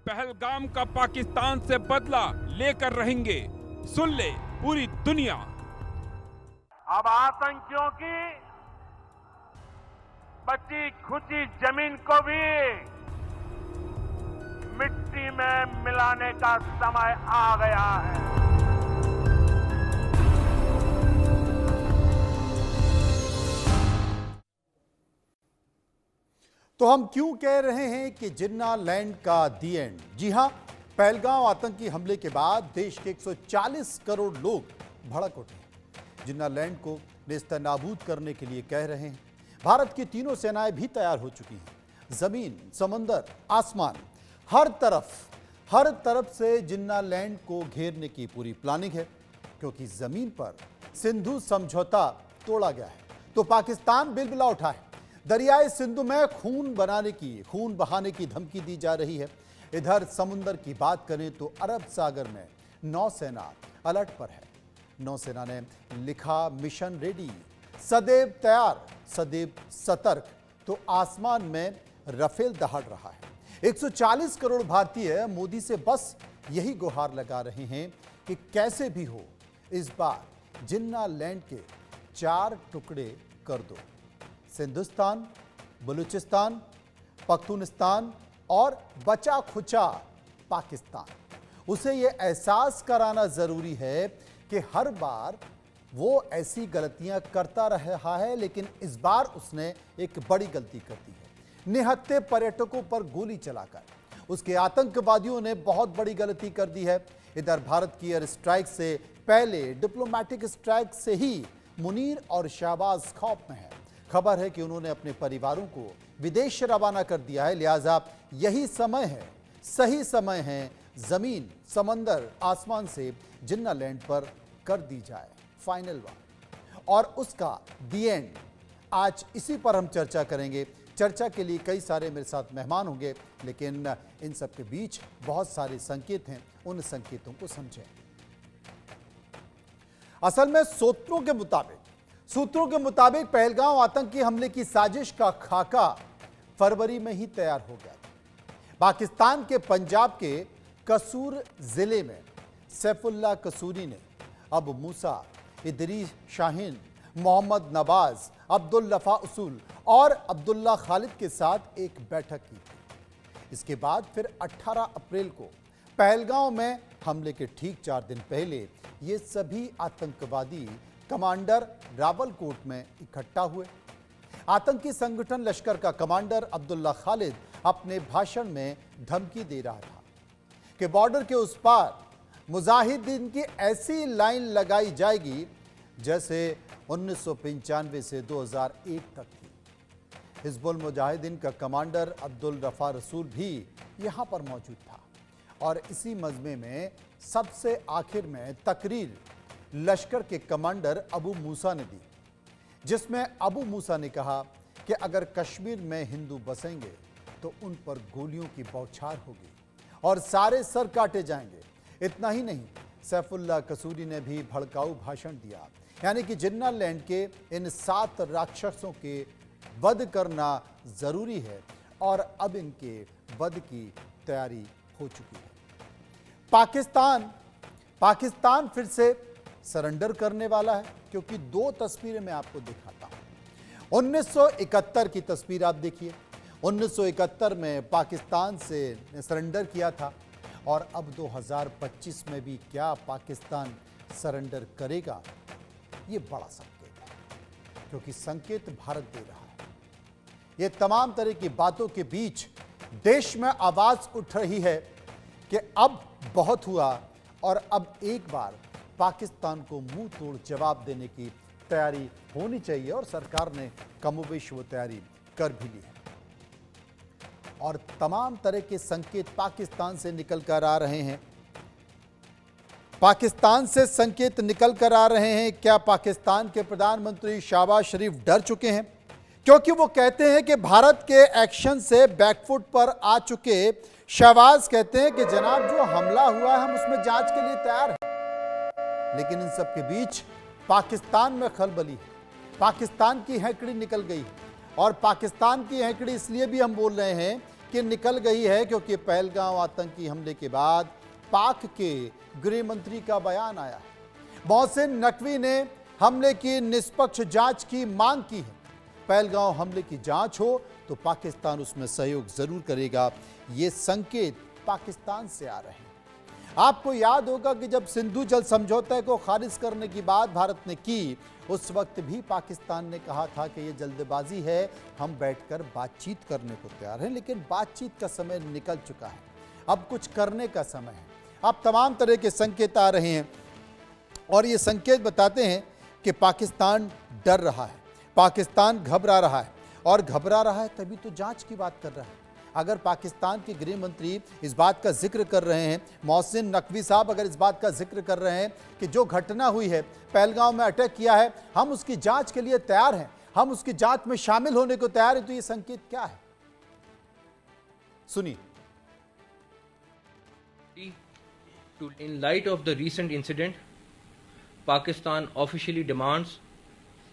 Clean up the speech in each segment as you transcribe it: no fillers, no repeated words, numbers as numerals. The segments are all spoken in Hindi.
पहलगाम का पाकिस्तान से बदला लेकर रहेंगे। सुन ले पूरी दुनिया। अब आतंकियों की बची खुची जमीन को भी मिट्टी में मिलाने का समय आ गया है। तो हम क्यों कह रहे हैं कि जिन्ना लैंड का दी एंड? जी हां, पहलगाम आतंकी हमले के बाद देश के 140 करोड़ लोग भड़क उठे हैं। जिन्ना लैंड को नेस्तनाबूद करने के लिए कह रहे हैं। भारत की तीनों सेनाएं भी तैयार हो चुकी हैं। जमीन, समंदर, आसमान, हर तरफ से जिन्ना लैंड को घेरने की पूरी प्लानिंग है, क्योंकि जमीन पर सिंधु समझौता तोड़ा गया है तो पाकिस्तान बिलबिला उठा है। दरियाए सिंधु में खून बहाने की धमकी दी जा रही है। इधर समुद्र की बात करें तो अरब सागर में नौसेना अलर्ट पर है। नौसेना ने लिखा, मिशन रेडी, सदैव तैयार, सदैव सतर्क। तो आसमान में रफेल दहाड़ रहा है। 140 करोड़ भारतीय मोदी से बस यही गुहार लगा रहे हैं कि कैसे भी हो इस बार जिन्ना लैंड के 4 टुकड़े कर दो। सिंधुस्तान, बलूचिस्तान, पख्तूनिस्तान और बचा खुचा पाकिस्तान। उसे यह एहसास कराना जरूरी है कि हर बार वो ऐसी गलतियां करता रहा है, लेकिन इस बार उसने एक बड़ी गलती कर दी है। निहत्थे पर्यटकों पर गोली चलाकर उसके आतंकवादियों ने बहुत बड़ी गलती कर दी है। इधर भारत की एयर स्ट्राइक से पहले डिप्लोमेटिक स्ट्राइक से ही मुनीर और शहबाज खौफ में है। खबर है कि उन्होंने अपने परिवारों को विदेश रवाना कर दिया है। लिहाजा यही समय है, सही समय है, जमीन, समंदर, आसमान से जिन्ना लैंड पर कर दी जाए फाइनल वार और उसका दी एंड। आज इसी पर हम चर्चा करेंगे। चर्चा के लिए कई सारे मेरे साथ मेहमान होंगे, लेकिन इन सब के बीच बहुत सारे संकेत हैं। उन संकेतों को समझें। असल में सूत्रों के मुताबिक पहलगाम आतंकी हमले की साजिश का खाका फरवरी में ही तैयार हो गया। पाकिस्तान के पंजाब के कसूर जिले में सैफुल्लाह कसूरी ने अबू मूसा, इदरीस शाहीन, मोहम्मद नवाज, अब्दुल लफा उसूल और अब्दुल्ला खालिद के साथ एक बैठक की थी। इसके बाद फिर 18 अप्रैल को पहलगाम में हमले के ठीक 4 दिन पहले ये सभी आतंकवादी कमांडर रावलकोट में इकट्ठा हुए। आतंकी संगठन लश्कर का कमांडर अब्दुल्ला खालिद अपने भाषण में धमकी दे रहा था कि बॉर्डर के उस पार मुजाहिदीन की ऐसी लाइन लगाई जाएगी जैसे 1995 से 2001 तक थी। हिजबुल मुजाहिदीन का कमांडर अब्दुल रफा रसूल भी यहां पर मौजूद था और इसी मजमे में सबसे आखिर में तकरीर लश्कर के कमांडर अबू मूसा ने दी, जिसमें अबू मूसा ने कहा कि अगर कश्मीर में हिंदू बसेंगे तो उन पर गोलियों की बौछार होगी और सारे सर काटे जाएंगे। इतना ही नहीं, सैफुल्लाह कसूरी ने भी भड़काऊ भाषण दिया, यानी कि जिन्ना लैंड के इन 7 राक्षसों के वध करना जरूरी है और अब इनके वध की तैयारी हो चुकी है। पाकिस्तान फिर से सरेंडर करने वाला है, क्योंकि 2 तस्वीरें मैं आपको दिखाता हूं। 1971 की तस्वीर आप देखिए। 1971 में पाकिस्तान से सरेंडर किया था और अब 2025 में भी क्या पाकिस्तान सरेंडर करेगा, ये बड़ा संकेत है, क्योंकि संकेत भारत दे रहा है। ये तमाम तरह की बातों के बीच देश में आवाज उठ रही है कि अब बहुत हुआ और अब एक बार पाकिस्तान को मुंह तोड़ जवाब देने की तैयारी होनी चाहिए और सरकार ने कमोबेश वो तैयारी कर भी ली है। और तमाम तरह के संकेत पाकिस्तान से निकल कर आ रहे हैं। पाकिस्तान से संकेत निकल कर आ रहे हैं। क्या पाकिस्तान के प्रधानमंत्री शहबाज शरीफ डर चुके हैं? क्योंकि वो कहते हैं कि भारत के एक्शन से बैकफुट पर आ चुके शहबाज कहते हैं कि जनाब जो हमला हुआ है हम उसमें जांच के लिए तैयार हैं। लेकिन इन सब के बीच पाकिस्तान में खलबली है, पाकिस्तान की हैकड़ी निकल गई है। और पाकिस्तान की हैकड़ी इसलिए भी हम बोल रहे हैं कि निकल गई है, क्योंकि पहलगांव आतंकी हमले के बाद पाक के गृह मंत्री का बयान आया है। मोहसिन नकवी ने हमले की निष्पक्ष जांच की मांग की है। पहलगांव हमले की जांच हो तो पाकिस्तान उसमें सहयोग जरूर करेगा। ये संकेत पाकिस्तान से आ रहे हैं। आपको याद होगा कि जब सिंधु जल समझौते को खारिज करने की बात भारत ने की, उस वक्त भी पाकिस्तान ने कहा था कि यह जल्दबाजी है, हम बैठकर बातचीत करने को तैयार हैं। लेकिन बातचीत का समय निकल चुका है, अब कुछ करने का समय है। अब तमाम तरह के संकेत आ रहे हैं और ये संकेत बताते हैं कि पाकिस्तान डर रहा है, पाकिस्तान घबरा रहा है, और घबरा रहा है तभी तो जांच की बात कर रहा है। अगर पाकिस्तान के गृह मंत्री इस बात का जिक्र कर रहे हैं, मोहसिन नकवी साहब अगर इस बात का जिक्र कर रहे हैं कि जो घटना हुई है, पहलगांव में अटैक किया है, हम उसकी जांच के लिए तैयार हैं, हम उसकी जांच में शामिल होने को तैयार हैं, तो ये संकेत क्या है? सुनिए। In light of the recent incident, Pakistan officially demands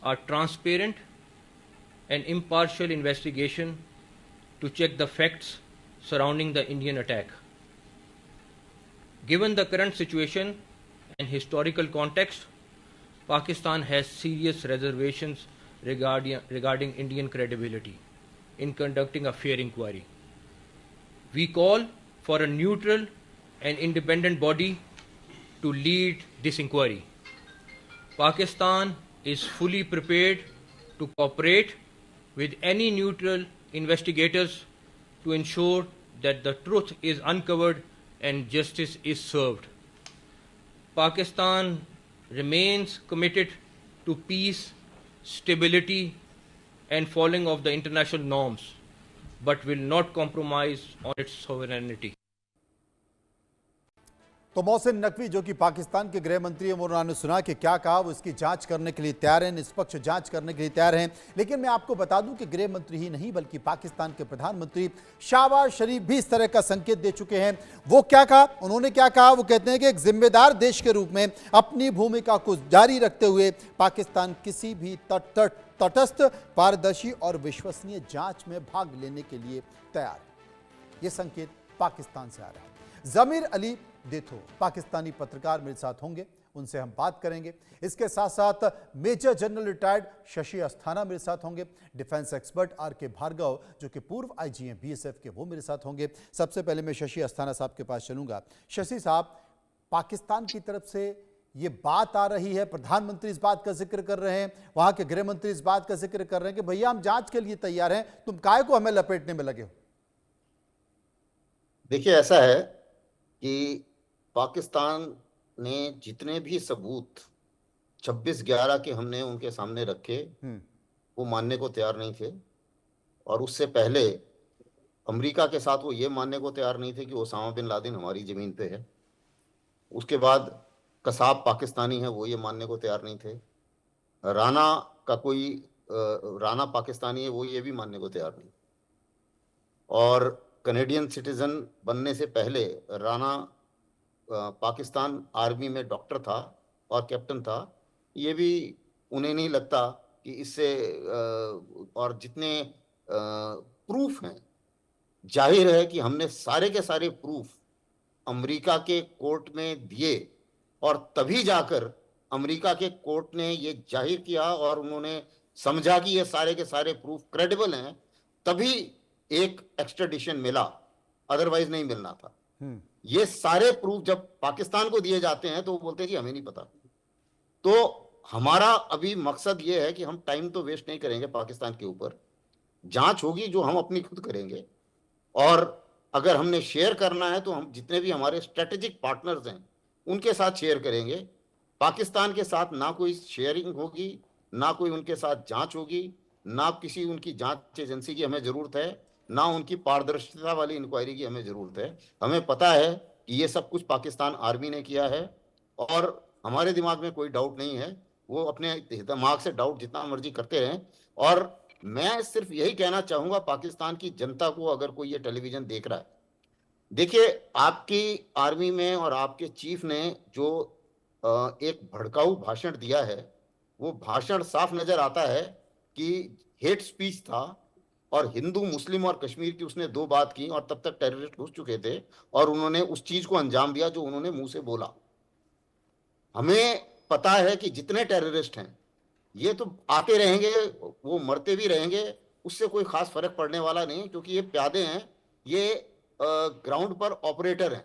a transparent and impartial investigation to check the facts surrounding the Indian attack. Given the current situation and historical context, Pakistan has serious reservations regarding Indian credibility in conducting a fair inquiry. We call for a neutral and independent body to lead this inquiry. Pakistan is fully prepared to cooperate with any neutral investigators to ensure that the truth is uncovered and justice is served. Pakistan remains committed to peace, stability, and following of the international norms, but will not compromise on its sovereignty. तो मोहसिन नकवी जो कि पाकिस्तान के गृह मंत्री हैं, उन्होंने सुना कि क्या कहा, वो इसकी जांच करने के लिए तैयार हैं, निष्पक्ष जांच करने के लिए तैयार हैं। लेकिन मैं आपको बता दूं कि गृह मंत्री ही नहीं बल्कि पाकिस्तान के प्रधानमंत्री शहबाज शरीफ भी इस तरह का संकेत दे चुके हैं। वो क्या कहा, उन्होंने क्या कहा, वो कहते हैं कि एक जिम्मेदार देश के रूप में अपनी भूमिका को जारी रखते हुए पाकिस्तान किसी भी तटस्थ, पारदर्शी और विश्वसनीय जांच में भाग लेने के लिए तैयार है। ये संकेत पाकिस्तान से आ रहा है। जमीर अली देथो पाकिस्तानी पत्रकार मेरे साथ होंगे, उनसे हम बात करेंगे। इसके साथ साथ major general retired Shashi Asthana मेरे साथ होंगे, डिफेंस एक्सपर्ट आर.के. भार्गव जो कि पूर्व आईजी हैं बीएसएफ के, वो मेरे साथ होंगे। सबसे पहले मैं शशि अस्थाना साहब के पास चलूंगा। शशि साहब, पाकिस्तान की तरफ से ये बात आ रही है, प्रधानमंत्री इस बात का जिक्र कर रहे हैं, वहां के गृह मंत्री इस बात का जिक्र कर रहे हैं कि भैया हम जांच के लिए तैयार हैं, तुम काहे को हमें लपेटने में लगे हो? देखिए, ऐसा है कि पाकिस्तान ने जितने भी सबूत 26/11 के हमने उनके सामने रखे, वो मानने को तैयार नहीं थे। और उससे पहले अमेरिका के साथ वो ये मानने को तैयार नहीं थे कि ओसामा बिन लादेन हमारी ज़मीन पे है। उसके बाद कसाब पाकिस्तानी है, वो ये मानने को तैयार नहीं थे। राणा पाकिस्तानी है, वो ये भी मानने को तैयार नहीं। और कनेडियन सिटीजन बनने से पहले राणा पाकिस्तान आर्मी में डॉक्टर था और कैप्टन था। ये भी उन्हें नहीं लगता कि इससे और जितने प्रूफ हैं, जाहिर है कि हमने सारे के सारे प्रूफ अमेरिका के कोर्ट में दिए और तभी जाकर अमेरिका के कोर्ट ने ये जाहिर किया और उन्होंने समझा कि ये सारे के सारे प्रूफ क्रेडिबल हैं, तभी एक एक्स्ट्राडिशन मिला, अदरवाइज नहीं मिलना था। ये सारे प्रूफ जब पाकिस्तान को दिए जाते हैं तो वो बोलते हैं कि हमें नहीं पता। तो हमारा अभी मकसद ये है कि हम टाइम तो वेस्ट नहीं करेंगे पाकिस्तान के ऊपर। जांच होगी जो हम अपनी खुद करेंगे, और अगर हमने शेयर करना है तो हम जितने भी हमारे स्ट्रेटेजिक पार्टनर्स हैं उनके साथ शेयर करेंगे। पाकिस्तान के साथ ना कोई शेयरिंग होगी, ना कोई उनके साथ जांच होगी, ना किसी उनकी जांच एजेंसी की हमें ज़रूरत है, ना उनकी पारदर्शिता वाली इंक्वायरी की हमें ज़रूरत है। हमें पता है कि ये सब कुछ पाकिस्तान आर्मी ने किया है और हमारे दिमाग में कोई डाउट नहीं है। वो अपने दिमाग से डाउट जितना मर्जी करते रहें। और मैं सिर्फ यही कहना चाहूँगा पाकिस्तान की जनता को, अगर कोई ये टेलीविज़न देख रहा है, देखिए आपकी आर्मी में और आपके चीफ ने जो एक भड़काऊ भाषण दिया है, वो भाषण साफ नज़र आता है कि हेट स्पीच था और हिंदू मुस्लिम और कश्मीर की उसने दो बात की और तब तक टेररिस्ट घुस चुके थे और उन्होंने उस चीज को अंजाम दिया जो उन्होंने मुंह से बोला। हमें पता है कि जितने टेररिस्ट हैं ये तो आते रहेंगे, वो मरते भी रहेंगे, उससे कोई खास फर्क पड़ने वाला नहीं, क्योंकि ये प्यादे हैं, ये ग्राउंड पर ऑपरेटर हैं।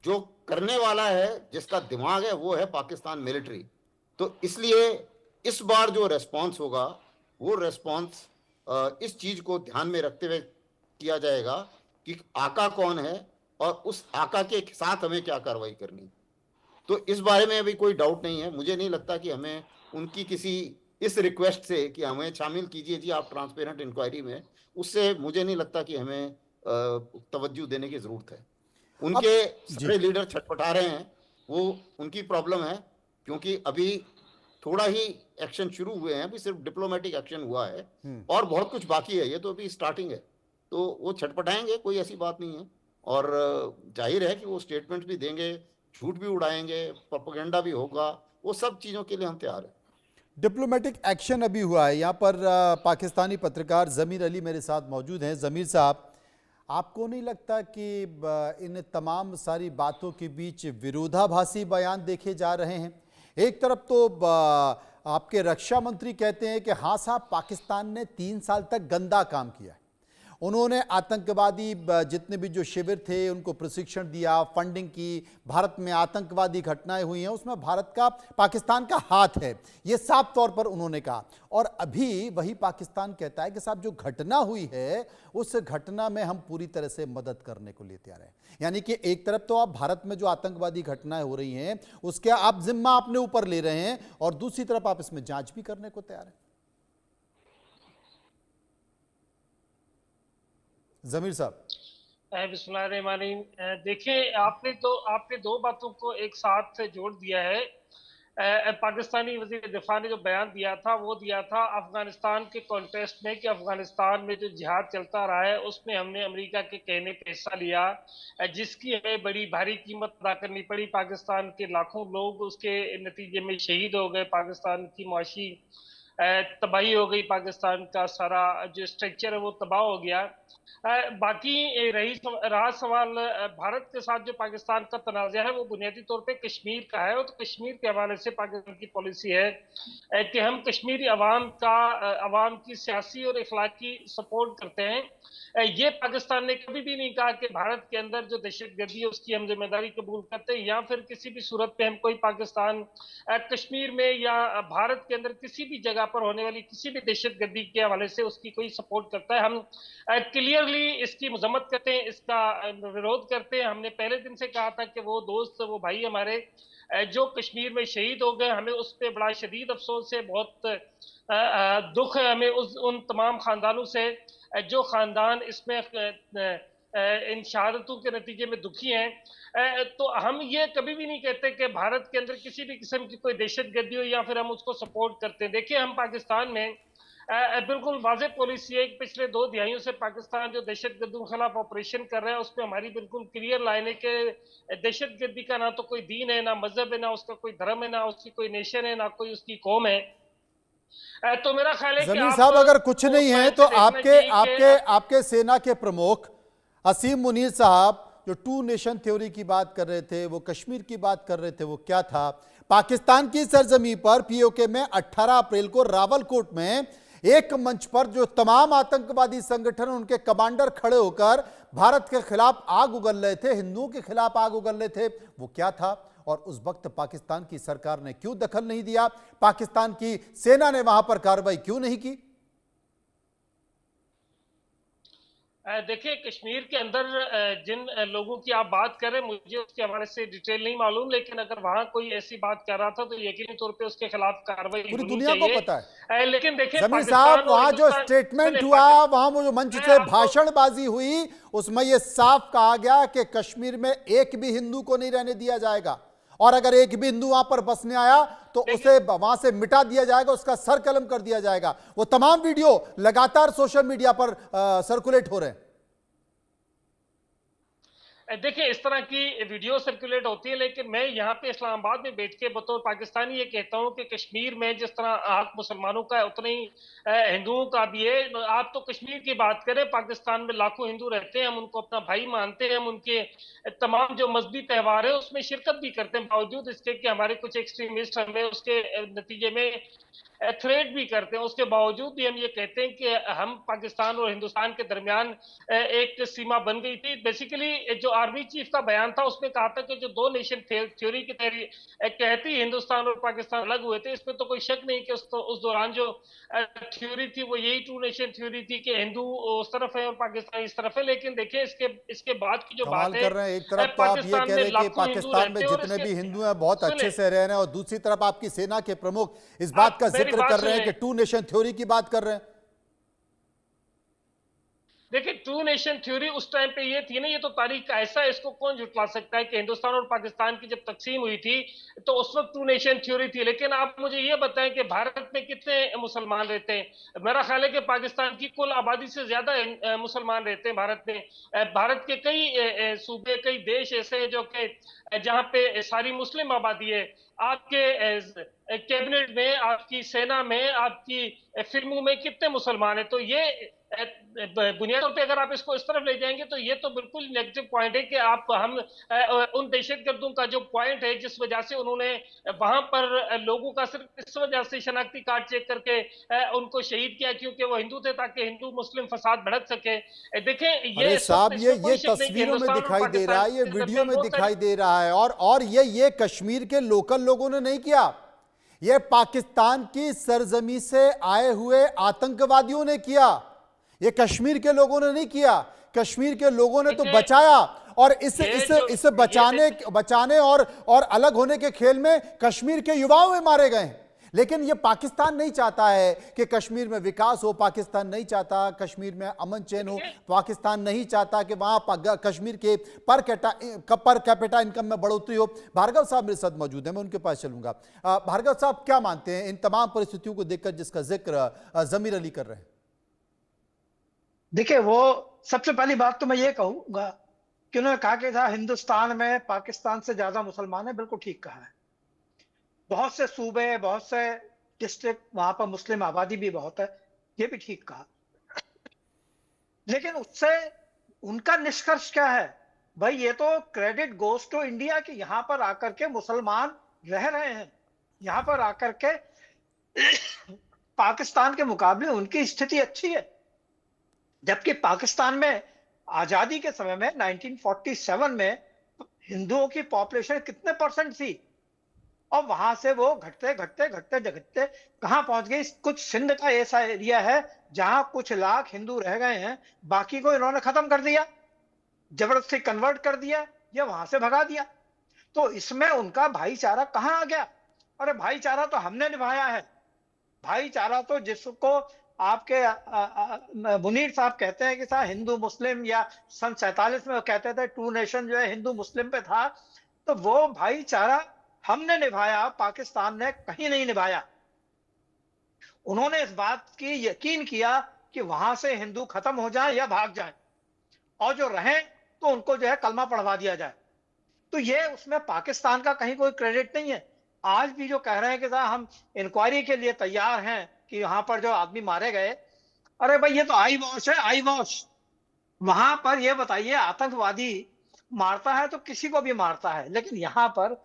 जो करने वाला है, जिसका दिमाग है, वो है पाकिस्तान मिलिट्री। तो इसलिए इस बार जो रेस्पॉन्स होगा वो रेस्पॉन्स इस चीज को ध्यान में रखते हुए किया जाएगा कि आका कौन है और उस आका के साथ हमें क्या कार्रवाई करनी। तो इस बारे में अभी कोई डाउट नहीं है। मुझे नहीं लगता कि हमें उनकी किसी इस रिक्वेस्ट से कि हमें शामिल कीजिए जी आप ट्रांसपेरेंट इंक्वायरी में, उससे मुझे नहीं लगता कि हमें तवज्जो देने की जरूरत है। उनके सारे लीडर छटपटा रहे हैं, वो उनकी प्रॉब्लम है, क्योंकि अभी थोड़ा ही एक्शन शुरू हुए हैं, अभी सिर्फ डिप्लोमेटिक एक्शन हुआ है और बहुत कुछ बाकी है, ये तो अभी स्टार्टिंग है। तो वो छटपटाएंगे, कोई ऐसी बात नहीं है। और जाहिर है कि वो स्टेटमेंट भी देंगे, झूठ भी उड़ाएंगे, प्रोपेगेंडा भी होगा, वो सब चीजों के लिए हम तैयार हैं। डिप्लोमेटिक एक्शन अभी हुआ है। यहाँ पर पाकिस्तानी पत्रकार ज़मीर अली मेरे साथ मौजूद हैं। ज़मीर साहब, आपको नहीं लगता कि इन तमाम सारी बातों के बीच विरोधाभासी बयान देखे जा रहे हैं? एक तरफ तो आपके रक्षा मंत्री कहते हैं कि हाँ साहब, पाकिस्तान ने 3 साल तक गंदा काम किया है, उन्होंने आतंकवादी जितने भी जो शिविर थे उनको प्रशिक्षण दिया, फंडिंग की, भारत में आतंकवादी घटनाएं हुई हैं उसमें भारत का, पाकिस्तान का हाथ है, ये साफ तौर पर उन्होंने कहा। और अभी वही पाकिस्तान कहता है कि साहब जो घटना हुई है उस घटना में हम पूरी तरह से मदद करने को लिए तैयार हैं। यानी कि एक तरफ तो आप भारत में जो आतंकवादी घटनाएं हो रही हैं उसके आप जिम्मा अपने ऊपर ले रहे हैं और दूसरी तरफ आप इसमें जांच भी करने को तैयार हैं। ज़मीर साहब। बिस्मिल्लाहिर्रहमानिर्रहीम। देखिए, आपने दो बातों को एक साथ जोड़ दिया है। पाकिस्तानी वज़ीर दिफा ने जो बयान दिया था वो दिया था अफगानिस्तान के कॉन्टेस्ट में कि अफगानिस्तान में जो जिहाद चलता रहा है उसमें हमने अमेरिका के कहने पर हिस्सा लिया, जिसकी हमें बड़ी भारी कीमत अदा करनी पड़ी। पाकिस्तान के लाखों लोग उसके नतीजे में शहीद हो गए, पाकिस्तान की मुआशी तबाही हो गई, पाकिस्तान का सारा जो स्ट्रक्चर है वो तबाह हो गया। बाकी रहा सवाल भारत के साथ जो पाकिस्तान का तनाज़ा है वो बुनियादी तौर पे कश्मीर का है। और तो कश्मीर के हवाले से पाकिस्तान की पॉलिसी है कि हम कश्मीरी अवाम की सियासी और इखलाकी सपोर्ट करते हैं। ये पाकिस्तान ने कभी भी नहीं कहा कि भारत के अंदर जो दहशतगर्दी है उसकी हम जिम्मेदारी कबूल करते हैं या फिर किसी भी सूरत पे हम कोई पाकिस्तान कश्मीर में या भारत के अंदर किसी भी जगह पर होने वाली किसी भी दहशतगर्दी के हवाले से उसकी कोई सपोर्ट करता है। हम क्लियरली इसकी मजम्मत करते हैं, इसका विरोध करते हैं। हमने पहले दिन से कहा था कि वो दोस्त, वो भाई हमारे जो कश्मीर में शहीद हो गए, हमें उस पर बड़ा शदीद अफसोस है, बहुत दुख है हमें उन तमाम खानदानों से जो खानदान इसमें इन शहादतों के नतीजे में दुखी हैं। तो हम ये कभी भी नहीं कहते कि भारत के अंदर किसी भी किस्म की कोई दहशतगर्दी हो या फिर हम उसको सपोर्ट करते हैं। देखिए, हम पाकिस्तान में बिल्कुल वाज़ेह पॉलिसी है। पिछले 2 दिहाइयों से पाकिस्तान जो दहशतगर्दियों के खिलाफ ऑपरेशन कर रहा है उसमें हमारी बिल्कुल क्लियर लाइन है कि दहशतगर्दी का ना तो कोई दीन है, ना मजहब है, ना उसका कोई धर्म है, ना उसकी कोई नेशन है, ना कोई उसकी कौम है। तो मेरा ख्याल है कि ज़मीर साहब, अगर कुछ नहीं है तो आपके सेना के प्रमुख असीम मुनीर साहब जो 2 नेशन थ्योरी की बात कर रहे थे, वो कश्मीर की बात कर रहे थे, वो क्या था? पाकिस्तान की सरजमी पर पीओके में 18 अप्रैल को रावलकोट में एक मंच पर जो तमाम आतंकवादी संगठन उनके कमांडर खड़े होकर भारत के खिलाफ आग उगल रहे थे, हिंदुओं के खिलाफ आग उगल रहे थे, वो क्या था? और उस वक्त पाकिस्तान की सरकार ने क्यों दखल नहीं दिया? पाकिस्तान की सेना ने वहां पर कार्रवाई क्यों नहीं की? देखिए, कश्मीर के अंदर जिन लोगों की आप बात कर रहे हैं मुझे उसके हवाले से डिटेल नहीं मालूम, लेकिन अगर वहां कोई ऐसी बात कर रहा था तो यकीनी तौर पे उसके खिलाफ कार्रवाई पूरी दुनिया को पता है। लेकिन देखिए ज़मीर साहब, वहां जो स्टेटमेंट हुआ, वहां वो जो मंच से भाषणबाजी हुई, उसमें यह साफ कहा गया कि कश्मीर में एक भी हिंदू को नहीं रहने दिया जाएगा और अगर एक भी हिंदू वहां पर बसने आया तो उसे वहां से मिटा दिया जाएगा, उसका सर कलम कर दिया जाएगा। वो तमाम वीडियो लगातार सोशल मीडिया पर सर्कुलेट हो रहे हैं। देखिए, इस तरह की वीडियो सर्कुलेट होती है, लेकिन मैं यहाँ पे इस्लामाबाद में बैठ के बतौर पाकिस्तानी ये कहता हूँ कि कश्मीर में जिस तरह हक मुसलमानों का है, उतना ही हिंदुओं का भी है। आप तो कश्मीर की बात करें, पाकिस्तान में लाखों हिंदू रहते हैं, हम उनको अपना भाई मानते हैं, हम उनके तमाम जो मजहबी त्यौहार है उसमें शिरकत भी करते हैं, बावजूद इसके कि हमारे कुछ एक्सट्रीमिस्ट हमें उसके नतीजे में थ्रेट भी करते हैं। उसके बावजूद भी हम ये कहते हैं कि हम पाकिस्तान और हिंदुस्तान के दरमियान एक सीमा बन गई थी। बेसिकली जो आर्मी चीफ का बयान था उसमें कहा था कि जो दो नेशन थ्योरी की कहती हिंदुस्तान और पाकिस्तान अलग हुए थे, इसमें तो कोई शक नहीं कि उस दौरान जो थ्योरी थी वो यही टू नेशन थ्योरी थी कि हिंदू उस तरफ है और पाकिस्तान इस तरफ है। लेकिन देखिए, इसके बाद की जो कमाल बात है, कर रहे हैं, एक तरफ तो आप ये कह रहे हैं कि पाकिस्तान में जितने भी हिंदू हैं बहुत अच्छे से रह रहे हैं, और दूसरी तरफ आपकी सेना के प्रमुख इस बात का जिक्र कर रहे हैं कि टू नेशन थ्योरी की बात कर रहे हैं। देखिए, टू नेशन थ्योरी उस टाइम पे ये थी ना, ये तो तारीख का ऐसा है, इसको कौन झुटला सकता है कि हिंदुस्तान और पाकिस्तान की जब तकसीम हुई थी तो उस वक्त टू नेशन थ्योरी थी। लेकिन आप मुझे ये बताएं कि भारत में कितने मुसलमान रहते हैं? मेरा ख्याल है कि पाकिस्तान की कुल आबादी से ज्यादा मुसलमान रहते हैं भारत में। भारत के कई सूबे, कई देश ऐसे हैं जो कि जहाँ पे सारी मुस्लिम आबादी है। आपके कैबिनेट में, आपकी सेना में, आपकी फिल्मों में कितने मुसलमान है? तो ये बुनियादी तौर पे अगर आप इसको इस तरफ ले जाएंगे तो ये तो बिल्कुल नेगेटिव पॉइंट है कि हम उन दहशतगर्दों का जो पॉइंट है, जिस वजह से उन्होंने वहां पर लोगों का सिर्फ इस वजह से शनाख्ती कार्ड चेक करके उनको शहीद किया क्योंकि वो हिंदू थे, ताकि हिंदू मुस्लिम फसाद भड़क सके। देखें, अरे साहब, ये तस्वीरों में दिखाई दे रहा है, ये वीडियो में दिखाई दे रहा है, और ये कश्मीर के लोकल लोगों ने नहीं किया, ये पाकिस्तान की सरजमी से आए हुए आतंकवादियों ने किया। ये कश्मीर के लोगों ने नहीं किया, कश्मीर के लोगों ने तो बचाया, और इसे बचाने और अलग होने के खेल में कश्मीर के युवाओं में मारे गए। लेकिन ये पाकिस्तान नहीं चाहता है कि कश्मीर में विकास हो, पाकिस्तान नहीं चाहता कश्मीर में अमन चैन हो, पाकिस्तान नहीं चाहता कि वहां कश्मीर के पर कैपिटा इनकम में बढ़ोतरी हो। भार्गव साहब मेरे साथ मौजूद हैं, मैं उनके पास चलूंगा। भार्गव साहब, क्या मानते हैं इन तमाम परिस्थितियों को देखकर जिसका जिक्र जमीर अली कर रहे हैं? देखिए, वो सबसे पहली बात तो मैं ये कहूंगा कि उन्होंने कहा कि था हिंदुस्तान में पाकिस्तान से ज्यादा मुसलमान है, बिल्कुल ठीक कहा है। बहुत से सूबे, बहुत से डिस्ट्रिक्ट, वहां पर मुस्लिम आबादी भी बहुत है, ये भी ठीक कहा। लेकिन उससे उनका निष्कर्ष क्या है? भाई, ये तो क्रेडिट गोज टू इंडिया कि यहां पर आकर के मुसलमान रह रहे हैं, यहां पर आकर के पाकिस्तान के मुकाबले उनकी स्थिति अच्छी है। जबकि पाकिस्तान में आजादी के समय में 1947 में हिंदुओं की पॉपुलेशन कितने परसेंट थी, और वहां से वो घटते घटते घटते घटते कहां पहुंच गई? कुछ सिंध का ऐसा एरिया है जहां कुछ लाख हिंदू रह गए हैं, बाकी को इन्होंने खत्म कर दिया, जबरदस्ती कन्वर्ट कर दिया या वहां से भगा दिया। तो इसमें उनका भाईचारा कहां आ गया? अरे भाईचारा तो हमने निभाया है। भाईचारा तो जिसको आपके मुनीर साहब कहते हैं कि साहब हिंदू मुस्लिम, या सन 47 में कहते थे टू नेशन जो है हिंदू मुस्लिम पे था, तो वो भाईचारा हमने निभाया, पाकिस्तान ने कहीं नहीं निभाया। उन्होंने इस बात की यकीन किया कि वहां से हिंदू खत्म हो जाए या भाग जाए, और जो रहें तो उनको जो है कलमा पढ़वा दिया जाए। तो ये उसमें पाकिस्तान का कहीं कोई क्रेडिट नहीं है। आज भी जो कह रहे हैं कि साहब हम इंक्वायरी के लिए तैयार हैं कि यहाँ पर जो आदमी मारे गए, अरे भाई ये तो आई वॉश है, आई वॉश। वहां पर ये बताइए, आतंकवादी मारता है तो किसी को भी मारता है, लेकिन यहाँ पर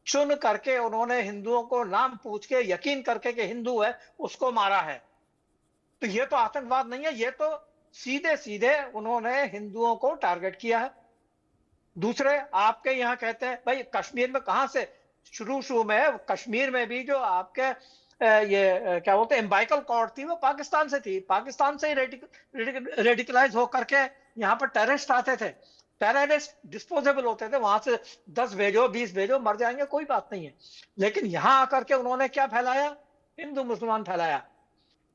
चुन करके उन्होंने हिंदुओं को नाम पूछ के, यकीन करके कि हिंदू है, उसको मारा है। तो ये तो आतंकवाद नहीं है, ये तो सीधे सीधे उन्होंने हिंदुओं को टारगेट किया है। दूसरे आपके यहाँ कहते हैं भाई कश्मीर में कहां से, शुरू में कश्मीर में भी जो आपके ये क्या बोलते हैं एम्बाइकल कॉर्ड थी, वो पाकिस्तान से थी। पाकिस्तान से ही रेडिकलाइज होकर के यहाँ पर टेररिस्ट आते थे। टेररिस्ट डिस्पोजेबल होते थे, वहां से 10 भेजो 20 भेजो, मर जाएंगे, कोई बात नहीं है। लेकिन यहां आकर के उन्होंने क्या फैलाया? हिंदू मुसलमान फैलाया।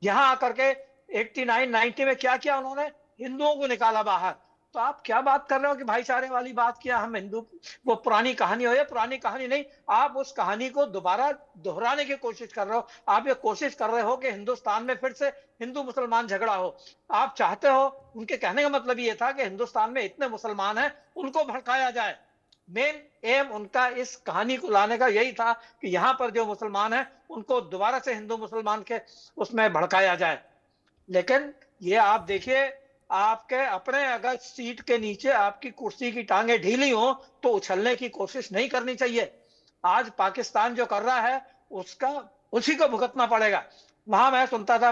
यहां आकर के 89-90 में क्या किया उन्होंने? हिंदुओं को निकाला बाहर। तो आप क्या बात कर रहे हो कि भाईचारे वाली बात किया हम हिंदू, वो पुरानी कहानी हो, या पुरानी कहानी नहीं, आप उस कहानी को दोबारा दोहराने की कोशिश कर रहे हो। आप ये कोशिश कर रहे हो कि हिंदुस्तान में फिर से हिंदू मुसलमान झगड़ा हो। आप चाहते हो, उनके कहने का मतलब ये था कि हिंदुस्तान में इतने मुसलमान हैं, उनको भड़काया जाए। मेन एम उनका इस कहानी को लाने का यही था कि यहाँ पर जो मुसलमान हैं उनको दोबारा से हिंदू मुसलमान के उसमें भड़काया जाए। लेकिन ये आप देखिए, आपके अपने अगर सीट के नीचे आपकी कुर्सी की टांगे ढीली हो तो उछलने की कोशिश नहीं करनी चाहिए। आज पाकिस्तान जो कर रहा है उसका उसी को भुगतना पड़ेगा। वहां मैं सुनता था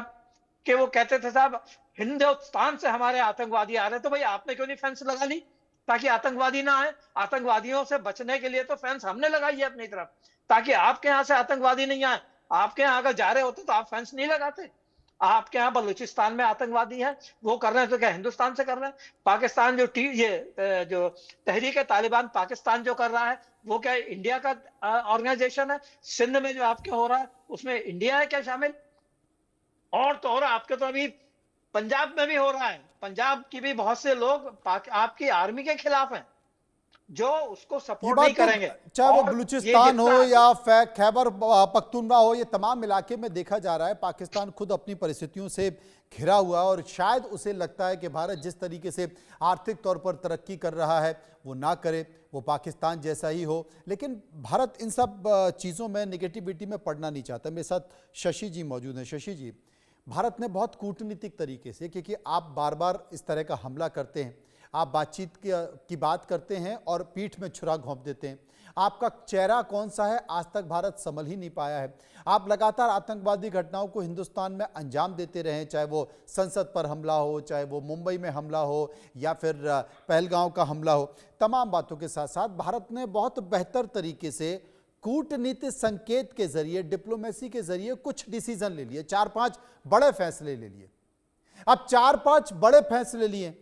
कि वो कहते थे साहब हिंदुस्तान से हमारे आतंकवादी आ रहे, तो भाई आपने क्यों नहीं फेंस लगा ली ताकि आतंकवादी ना आए? आतंकवादियों से बचने के लिए तो फेंस हमने लगाई है अपनी तरफ, ताकि आपके यहाँ से आतंकवादी नहीं आए। आपके यहाँ अगर जा रहे होते तो आप फेंस नहीं लगाते। आपके यहाँ बलूचिस्तान में आतंकवादी है, वो कर रहे हैं तो क्या हिंदुस्तान से कर रहे हैं? पाकिस्तान जो जो तहरीक तालिबान पाकिस्तान जो कर रहा है वो क्या इंडिया का ऑर्गेनाइजेशन है? सिंध में जो आपके हो रहा है उसमें इंडिया है क्या शामिल? और तो और आपके तो अभी पंजाब में भी हो रहा है। पंजाब की भी बहुत से लोग आपकी आर्मी के खिलाफ हैं जो उसको ये सपोर्ट बात नहीं तो करेंगे। चाहे वो और बलूचिस्तान ये हो या खैबर पख्तूनख्वा हो, ये तमाम इलाके में देखा जा रहा है पाकिस्तान खुद अपनी परिस्थितियों से घिरा हुआ है और शायद उसे लगता है कि भारत जिस तरीके से आर्थिक तौर पर तरक्की कर रहा है वो ना करे, वो पाकिस्तान जैसा ही हो। लेकिन भारत इन सब चीज़ों में निगेटिविटी में पड़ना नहीं चाहता। मेरे साथ शशि जी मौजूद हैं। शशि जी, भारत ने बहुत कूटनीतिक तरीके से, क्योंकि आप बार बार इस तरह का हमला करते हैं, आप बातचीत की बात करते हैं और पीठ में छुरा घोंप देते हैं। आपका चेहरा कौन सा है आज तक भारत संभल ही नहीं पाया है। आप लगातार आतंकवादी घटनाओं को हिंदुस्तान में अंजाम देते रहे, चाहे वो संसद पर हमला हो, चाहे वो मुंबई में हमला हो या फिर पहलगांव का हमला हो। तमाम बातों के साथ साथ भारत ने बहुत बेहतर तरीके से कूटनीति संकेत के जरिए, डिप्लोमेसी के जरिए कुछ डिसीजन ले लिए, 4-5 बड़े फैसले ले लिए। अब 4-5 बड़े फैसले लिए,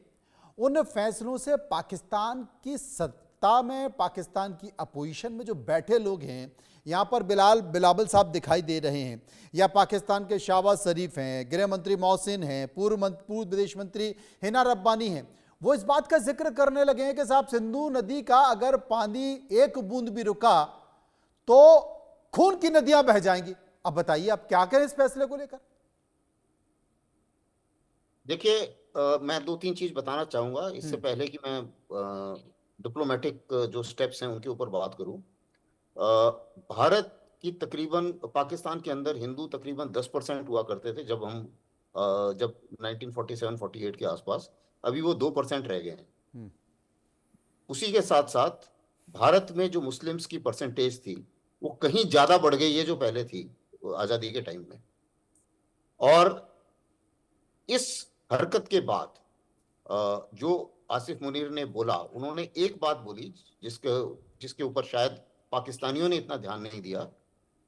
उन फैसलों से पाकिस्तान की सत्ता में, पाकिस्तान की अपोजिशन में जो बैठे लोग हैं, यहाँ पर बिलावल साहब दिखाई दे रहे हैं, या पाकिस्तान के शहबाज शरीफ हैं, गृह मंत्री मोहसिन हैं, पूर्व विदेश मंत्री हिना रब्बानी हैं, वो इस बात का जिक्र करने लगे हैं कि साहब सिंधु नदी का अगर पानी एक बूंद भी रुका तो खून की नदियां बह जाएंगी। अब बताइए आप क्या करें इस फैसले को लेकर? देखिए, मैं 2-3 चीज बताना चाहूंगा इससे पहले कि मैं डिप्लोमेटिक जो स्टेप्स हैं उनके ऊपर बात करूं। भारत की तकरीबन पाकिस्तान के अंदर हिंदू तकरीबन 10% हुआ करते थे जब 1947-48 के आसपास, अभी वो 2% रह गए हैं। उसी के साथ साथ भारत में जो मुस्लिम्स की परसेंटेज थी वो कहीं ज्यादा बढ़ गई है जो पहले थी आजादी के टाइम में। और इस हरकत के बाद जो आसिफ मुनीर ने बोला, उन्होंने एक बात बोली जिसके ऊपर शायद पाकिस्तानियों ने इतना ध्यान नहीं दिया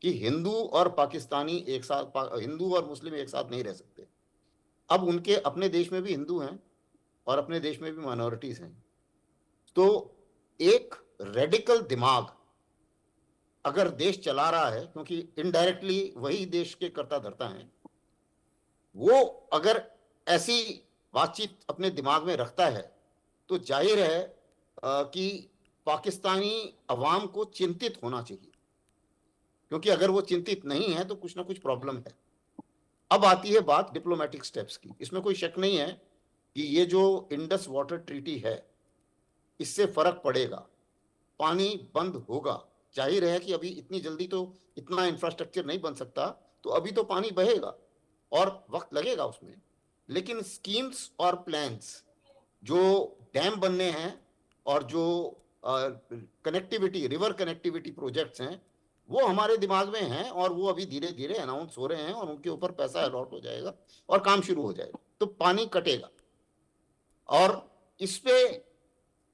कि हिंदू और पाकिस्तानी एक साथ, हिंदू और मुस्लिम एक साथ नहीं रह सकते। अब उनके अपने देश में भी हिंदू हैं और अपने देश में भी माइनॉरिटीज हैं। तो एक रेडिकल दिमाग अगर देश चला रहा है, क्योंकि इनडायरेक्टली वही देश के कर्ता धर्ता हैं, वो अगर ऐसी बातचीत अपने दिमाग में रखता है तो जाहिर है कि पाकिस्तानी अवाम को चिंतित होना चाहिए, क्योंकि अगर वो चिंतित नहीं है तो कुछ ना कुछ प्रॉब्लम है। अब आती है बात डिप्लोमेटिक स्टेप्स की। इसमें कोई शक नहीं है कि ये जो इंडस वाटर ट्रीटी है इससे फर्क पड़ेगा, पानी बंद होगा। जाहिर है कि अभी इतनी जल्दी तो इतना इंफ्रास्ट्रक्चर नहीं बन सकता, तो अभी तो पानी बहेगा और वक्त लगेगा उसमें। लेकिन स्कीम्स और प्लान्स, जो डैम बनने हैं और जो कनेक्टिविटी, रिवर कनेक्टिविटी प्रोजेक्ट्स हैं, वो हमारे दिमाग में हैं और वो अभी धीरे धीरे अनाउंस हो रहे हैं और उनके ऊपर पैसा अलॉट हो जाएगा और काम शुरू हो जाएगा, तो पानी कटेगा। और इस पे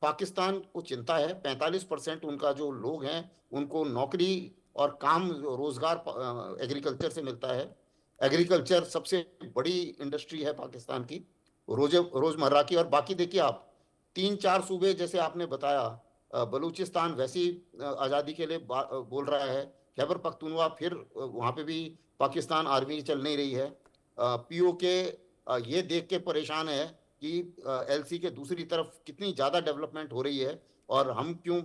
पाकिस्तान को चिंता है। 45% उनका जो लोग हैं उनको नौकरी और काम रोजगार एग्रीकल्चर से मिलता है। एग्रीकल्चर सबसे बड़ी इंडस्ट्री है पाकिस्तान की, रोजमर्रा की। और बाकी देखिए आप 3-4 सूबे जैसे आपने बताया, बलूचिस्तान वैसी आज़ादी के लिए बोल रहा है, खैबर पख्तूनख्वा फिर वहाँ पे भी पाकिस्तान आर्मी चल नहीं रही है। POK ये देख के परेशान है कि एलसी के दूसरी तरफ कितनी ज़्यादा डेवलपमेंट हो रही है और हम क्यों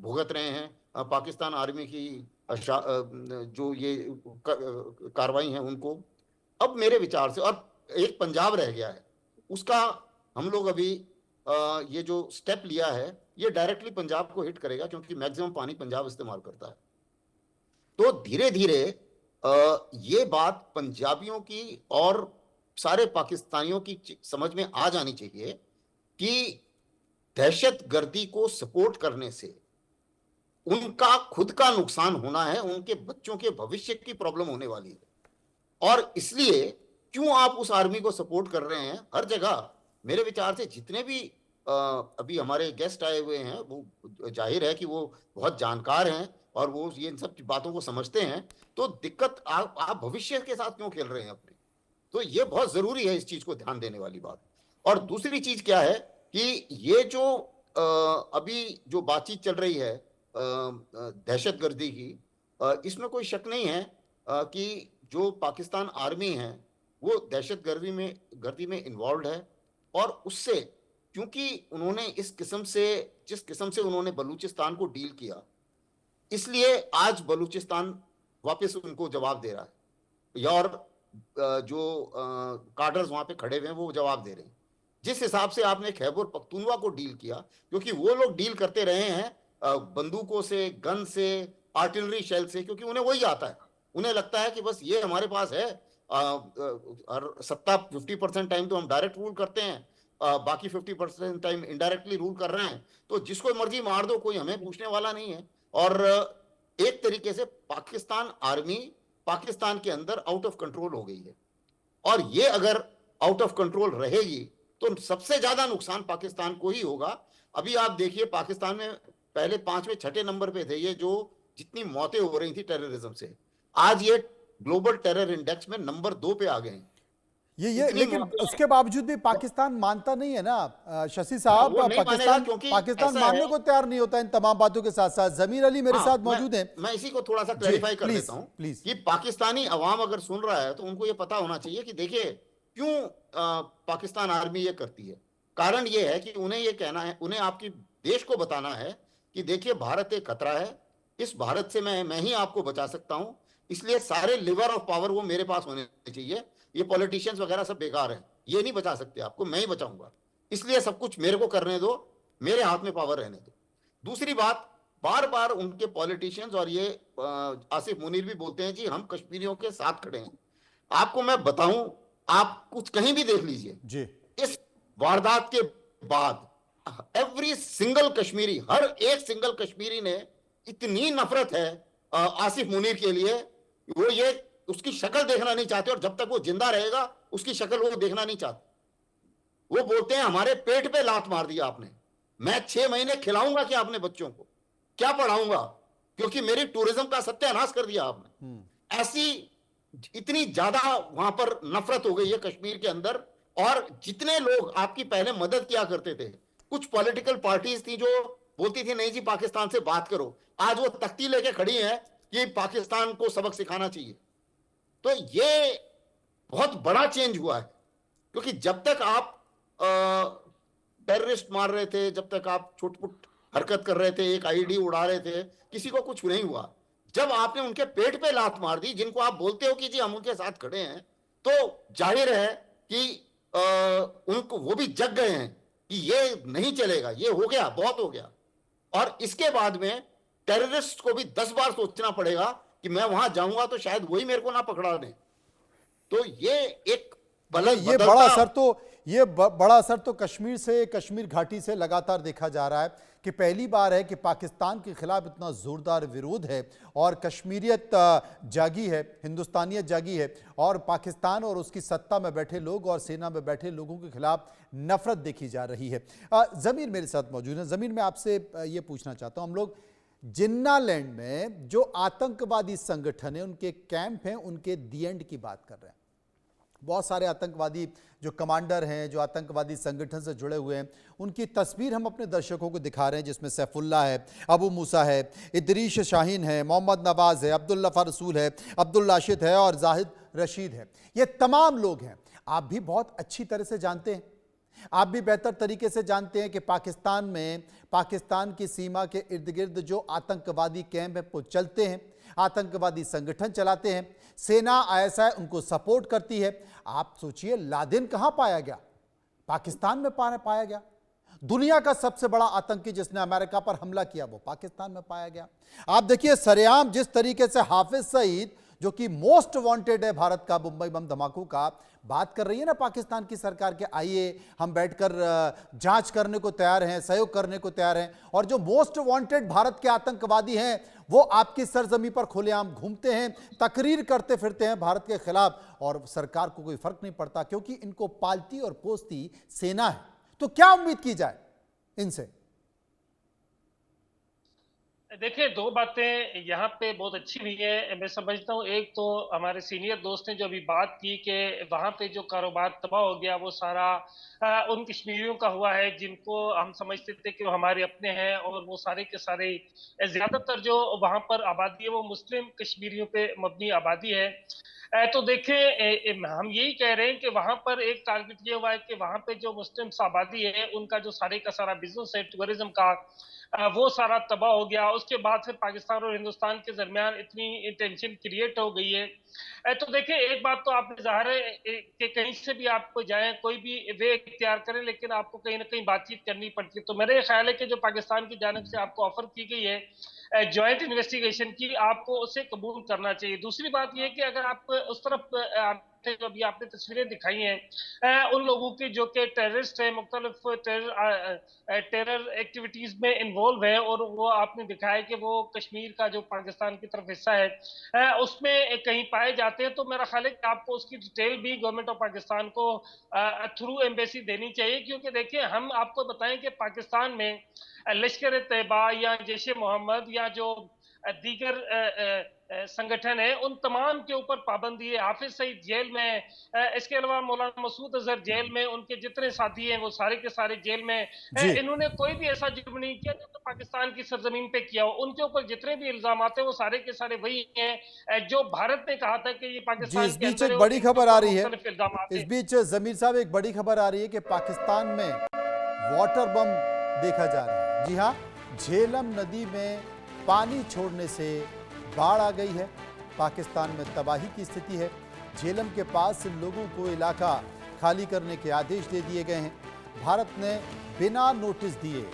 भुगत रहे हैं पाकिस्तान आर्मी की जो ये कार्रवाई है उनको। अब मेरे विचार से, और एक पंजाब रह गया है, उसका हम लोग अभी ये जो स्टेप लिया है ये डायरेक्टली पंजाब को हिट करेगा, क्योंकि मैक्सिमम पानी पंजाब इस्तेमाल करता है। तो धीरे धीरे ये बात पंजाबियों की और सारे पाकिस्तानियों की समझ में आ जानी चाहिए कि दहशतगर्दी को सपोर्ट करने से उनका खुद का नुकसान होना है, उनके बच्चों के भविष्य की प्रॉब्लम होने वाली है। और इसलिए क्यों आप उस आर्मी को सपोर्ट कर रहे हैं हर जगह। मेरे विचार से जितने भी अभी हमारे गेस्ट आए हुए हैं वो जाहिर है कि वो बहुत जानकार हैं और वो ये इन सब बातों को समझते हैं। तो दिक्कत आप भविष्य के साथ क्यों खेल रहे हैं अपने। तो ये बहुत जरूरी है इस चीज को ध्यान देने वाली बात। और दूसरी चीज क्या है कि ये जो अभी जो बातचीत चल रही है दहशतगर्दी की, इसमें कोई शक नहीं है कि जो पाकिस्तान आर्मी है वो दहशतगर्दी में इन्वॉल्व है। और उससे क्योंकि उन्होंने इस किस्म से, जिस किस्म से उन्होंने बलूचिस्तान को डील किया, इसलिए आज बलूचिस्तान वापस उनको जवाब दे रहा है, और जो कार्डर्स वहां पे खड़े हुए हैं वो जवाब दे रहे हैं। जिस हिसाब से आपने खैबर पख्तूनवा को डील किया, क्योंकि वो लोग डील करते रहे हैं बंदूकों से, गन से, आर्टिलरी शेल से, क्योंकि उन्हें वही आता है। उन्हें लगता है कि बस ये हमारे पास है, और सत्ता 50% टाइम तो हम डायरेक्ट रूल करते हैं, बाकी 50% टाइम इनडायरेक्टली रूल कर रहे हैं। तो जिसको मर्जी मार दो, कोई हमें पूछने वाला नहीं है। और एक तरीके से पाकिस्तान आर्मी पाकिस्तान के अंदर आउट ऑफ कंट्रोल हो गई है, और ये अगर आउट ऑफ कंट्रोल रहेगी तो सबसे ज्यादा नुकसान पाकिस्तान को ही होगा। अभी आप देखिए पाकिस्तान में पहले 5वें 6ठे नंबर पे थे ये, जो जितनी मौतें हो रही थी टेररिज्म से, आज ये ग्लोबल टेरर इंडेक्स में नंबर 2 पे आ गए हैं। ये लेकिन उसके बावजूद भी पाकिस्तान मानता नहीं है ना शशि साहब। पाकिस्तान मानने को तैयार नहीं होता इन तमाम बातों के साथ साथ। जमीर अली मेरे साथ मौजूद हैं। मैं इसी को थोड़ा सा क्लैरिफाई कर देता हूं प्लीज, कि पाकिस्तानी अवाम अगर सुन रहा है तो उनको ये पता होना चाहिए कि देखिए क्यों पाकिस्तान आर्मी ये करती है। कारण ये है कि उन्हें ये कहना है, उन्हें आपकी देश को बताना है कि देखिए भारत एक खतरा है, इस भारत से मैं ही आपको बचा सकता हूं, इसलिए सारे लिवर ऑफ पावर वो मेरे पास होने चाहिए। ये पॉलिटिशियंस वगैरह सब बेकार हैं, ये नहीं बचा सकते आपको, मैं ही बचाऊंगा, इसलिए सब कुछ मेरे को करने दो, मेरे हाथ में पावर रहने दो। दूसरी बात, बार बार उनके पॉलिटिशियंस और ये आसिफ मुनीर भी बोलते हैं जी हम कश्मीरियों के साथ खड़े हैं। आपको मैं बताऊं, आप कुछ कहीं भी देख लीजिए जी, इस वारदात के बाद एवरी सिंगल कश्मीरी, हर एक सिंगल कश्मीरी ने इतनी नफरत है आसिफ मुनीर के लिए, वो ये उसकी शक्ल देखना नहीं चाहते, और जब तक वो जिंदा रहेगा उसकी शक्ल वो देखना नहीं चाहते। वो बोलते हैं हमारे पेट पे लात मार दिया आपने, मैं 6 महीने खिलाऊंगा क्या अपने बच्चों को, क्या पढ़ाऊंगा, क्योंकि मेरी टूरिज्म का सत्यानाश कर दिया आपने। ऐसी इतनी ज्यादा वहां पर नफरत हो गई है कश्मीर के अंदर। और जितने लोग आपकी पहले मदद किया करते थे, कुछ पॉलिटिकल पार्टीज थी जो बोलती थी नहीं जी पाकिस्तान से बात करो, आज वो तख्ती लेके खड़ी है कि पाकिस्तान को सबक सिखाना चाहिए। तो ये बहुत बड़ा चेंज हुआ है, क्योंकि जब तक आप टेररिस्ट मार रहे थे, जब तक आप छुटपुट हरकत कर रहे थे, एक आईडी उड़ा रहे थे, किसी को कुछ नहीं हुआ। जब आपने उनके पेट पे लात मार दी, जिनको आप बोलते हो कि जी हम उनके साथ खड़े हैं, तो जाहिर है कि उनको वो भी जग गए हैं कि ये नहीं चलेगा, ये हो गया, बहुत हो गया। और इसके बाद में टेररिस्ट को भी 10 बार सोचना पड़ेगा कि मैं वहां जाऊंगा तो शायद वही मेरे को ना पकड़ा दे। तो ये एक ये बड़ा असर तो कश्मीर घाटी से लगातार देखा जा रहा है कि पहली बार है कि पाकिस्तान के खिलाफ इतना जोरदार विरोध है और कश्मीरियत जागी है, हिंदुस्तानियत जागी है, और पाकिस्तान और उसकी सत्ता में बैठे लोग और सेना में बैठे लोगों के खिलाफ नफरत देखी जा रही है। ज़मीर मेरे साथ मौजूद है। ज़मीर, मैं आपसे ये पूछना चाहता हूँ, हम लोग जिन्नालैंड में जो आतंकवादी संगठन है, उनके कैंप हैं, उनके दी एंड की बात कर रहे हैं। बहुत सारे आतंकवादी जो कमांडर हैं, जो आतंकवादी संगठन से जुड़े हुए हैं, उनकी तस्वीर हम अपने दर्शकों को दिखा रहे हैं, जिसमें सैफुल्ला है, अबू मूसा है, इदरीश शाहीन है, मोहम्मद नवाज है, अब्दुल लफा रसूल है, अब्दुल राशिद है और जाहिद रशीद है। ये तमाम लोग हैं। आप भी बहुत अच्छी तरह से जानते हैं आप भी बेहतर तरीके से जानते हैं कि पाकिस्तान में पाकिस्तान की सीमा के इर्द गिर्द जो आतंकवादी कैंप है वो चलते हैं, आतंकवादी संगठन चलाते हैं, सेना आईएसआई उनको सपोर्ट करती है। आप सोचिए लादेन कहां पाया गया? पाकिस्तान में पाया गया। दुनिया का सबसे बड़ा आतंकी जिसने अमेरिका पर हमला किया वो पाकिस्तान में पाया गया। आप देखिए सरेआम जिस तरीके से हाफिज सईद जो कि मोस्ट वांटेड है भारत का मुंबई बम धमाकों का, बात कर रही है ना पाकिस्तान की सरकार के आइए हम बैठकर जांच करने को तैयार हैं, सहयोग करने को तैयार हैं। और जो मोस्ट वांटेड भारत के आतंकवादी हैं वो आपकी सरजमी पर खुलेआम घूमते हैं, तकरीर करते फिरते हैं भारत के खिलाफ, और सरकार को कोई फर्क नहीं पड़ता क्योंकि इनको पालती और पोसती सेना है। तो क्या उम्मीद की जाए इनसे? देखिए, दो बातें यहाँ पे बहुत अच्छी हुई है मैं समझता हूँ। एक तो हमारे सीनियर दोस्त ने जो अभी बात की कि वहाँ पे जो कारोबार तबाह हो गया वो सारा उन कश्मीरियों का हुआ है जिनको हम समझते थे कि वो हमारे अपने हैं, और वो सारे के सारे ज्यादातर जो वहाँ पर आबादी है वो मुस्लिम कश्मीरियों पे मबनी आबादी है। तो देखें, हम यही कह रहे हैं कि वहां पर एक टारगेट ये हुआ है कि वहां पे जो मुस्लिम आबादी है उनका जो सारे का सारा बिजनेस है टूरिज्म का, वो सारा तबाह हो गया। उसके बाद फिर पाकिस्तान और हिंदुस्तान के दरमियान इतनी टेंशन क्रिएट हो गई है। तो देखिए, एक बात तो आपने ज़ाहिर है कि कहीं से भी आप जाएं, कोई भी वे इख्तियार करें, लेकिन आपको कहीं ना कहीं बातचीत करनी पड़ती है। तो मेरा ये ख्याल है कि जो पाकिस्तान की जानिब से आपको ऑफर की गई है जॉइंट इन्वेस्टिगेशन की, आपको उसे कबूल करना चाहिए। दूसरी बात यह कि अगर आप उस तरफ जो अभी आपने तस्वीरें दिखाई हैं उन लोगों की जो कि टेररिस्ट है, मुख्तलिफ टेरर एक्टिविटीज में इन्वॉल्व है, और वो आपने दिखाया कि वो कश्मीर का जो पाकिस्तान की तरफ हिस्सा है उसमें कहीं पाए जाते हैं। तो मेरा ख्याल है कि आपको उसकी डिटेल भी गवर्नमेंट ऑफ पाकिस्तान को थ्रू एम्बेसी देनी चाहिए, क्योंकि देखिए हम आपको बताएं कि पाकिस्तान में लश्कर तैयबा या जैश ए मोहम्मद या जो दीगर संगठन है उन तमाम के ऊपर पाबंदी है। हाफिज सईद जेल में, इसके अलावा मौलाना मसूद अजहर जेल में, उनके जितने साथी हैं वो सारे के सारे जेल में। इन्होंने कोई भी ऐसा जुर्म नहीं किया जो तो पाकिस्तान की सरजमीन पे किया हो। उनके ऊपर जितने भी इल्जाम आते हैं वो सारे के सारे वही हैं जो भारत ने कहा था कि ये पाकिस्तान इस बीच एक बड़ी खबर आ रही है, इस बीच जमीर साहब एक बड़ी खबर आ रही है कि पाकिस्तान में वाटर बम देखा जा रहा है। जी हाँ, झेलम नदी में पानी छोड़ने से बाढ़ आ गई है, पाकिस्तान में तबाही की स्थिति है। झेलम के पास लोगों को इलाका खाली करने के आदेश दे दिए गए हैं। भारत ने बिना नोटिस दिए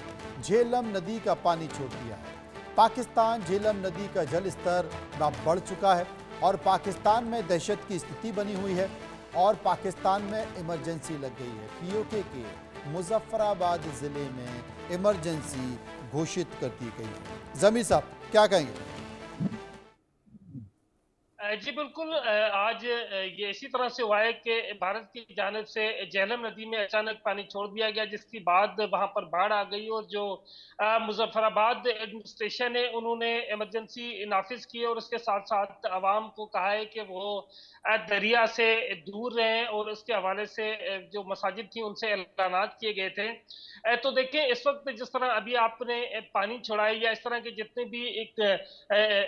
झेलम नदी का पानी छोड़ दिया है। पाकिस्तान झेलम नदी का जल स्तर बढ़ चुका है और पाकिस्तान में दहशत की स्थिति बनी हुई है और पाकिस्तान में इमरजेंसी लग गई है। पीओके के मुजफ्फराबाद जिले में इमरजेंसी घोषित कर दी गई है। जमीर साहब क्या कहेंगे? जी बिल्कुल, आज ये इसी तरह से हुआ है कि भारत की जानिब से झेलम नदी में अचानक पानी छोड़ दिया गया, जिसके बाद वहां पर बाढ़ आ गई और जो मुजफ्फराबाद एडमिनिस्ट्रेशन है उन्होंने इमरजेंसी नाफिज की और उसके साथ साथ आवाम को कहा है कि वो दरिया से दूर रहें, और उसके हवाले से जो मसाजिद थी उनसे ऐलानात किए गए थे। तो देखिए, इस वक्त जिस तरह अभी आपने पानी छोड़ा है या इस तरह के जितने भी एक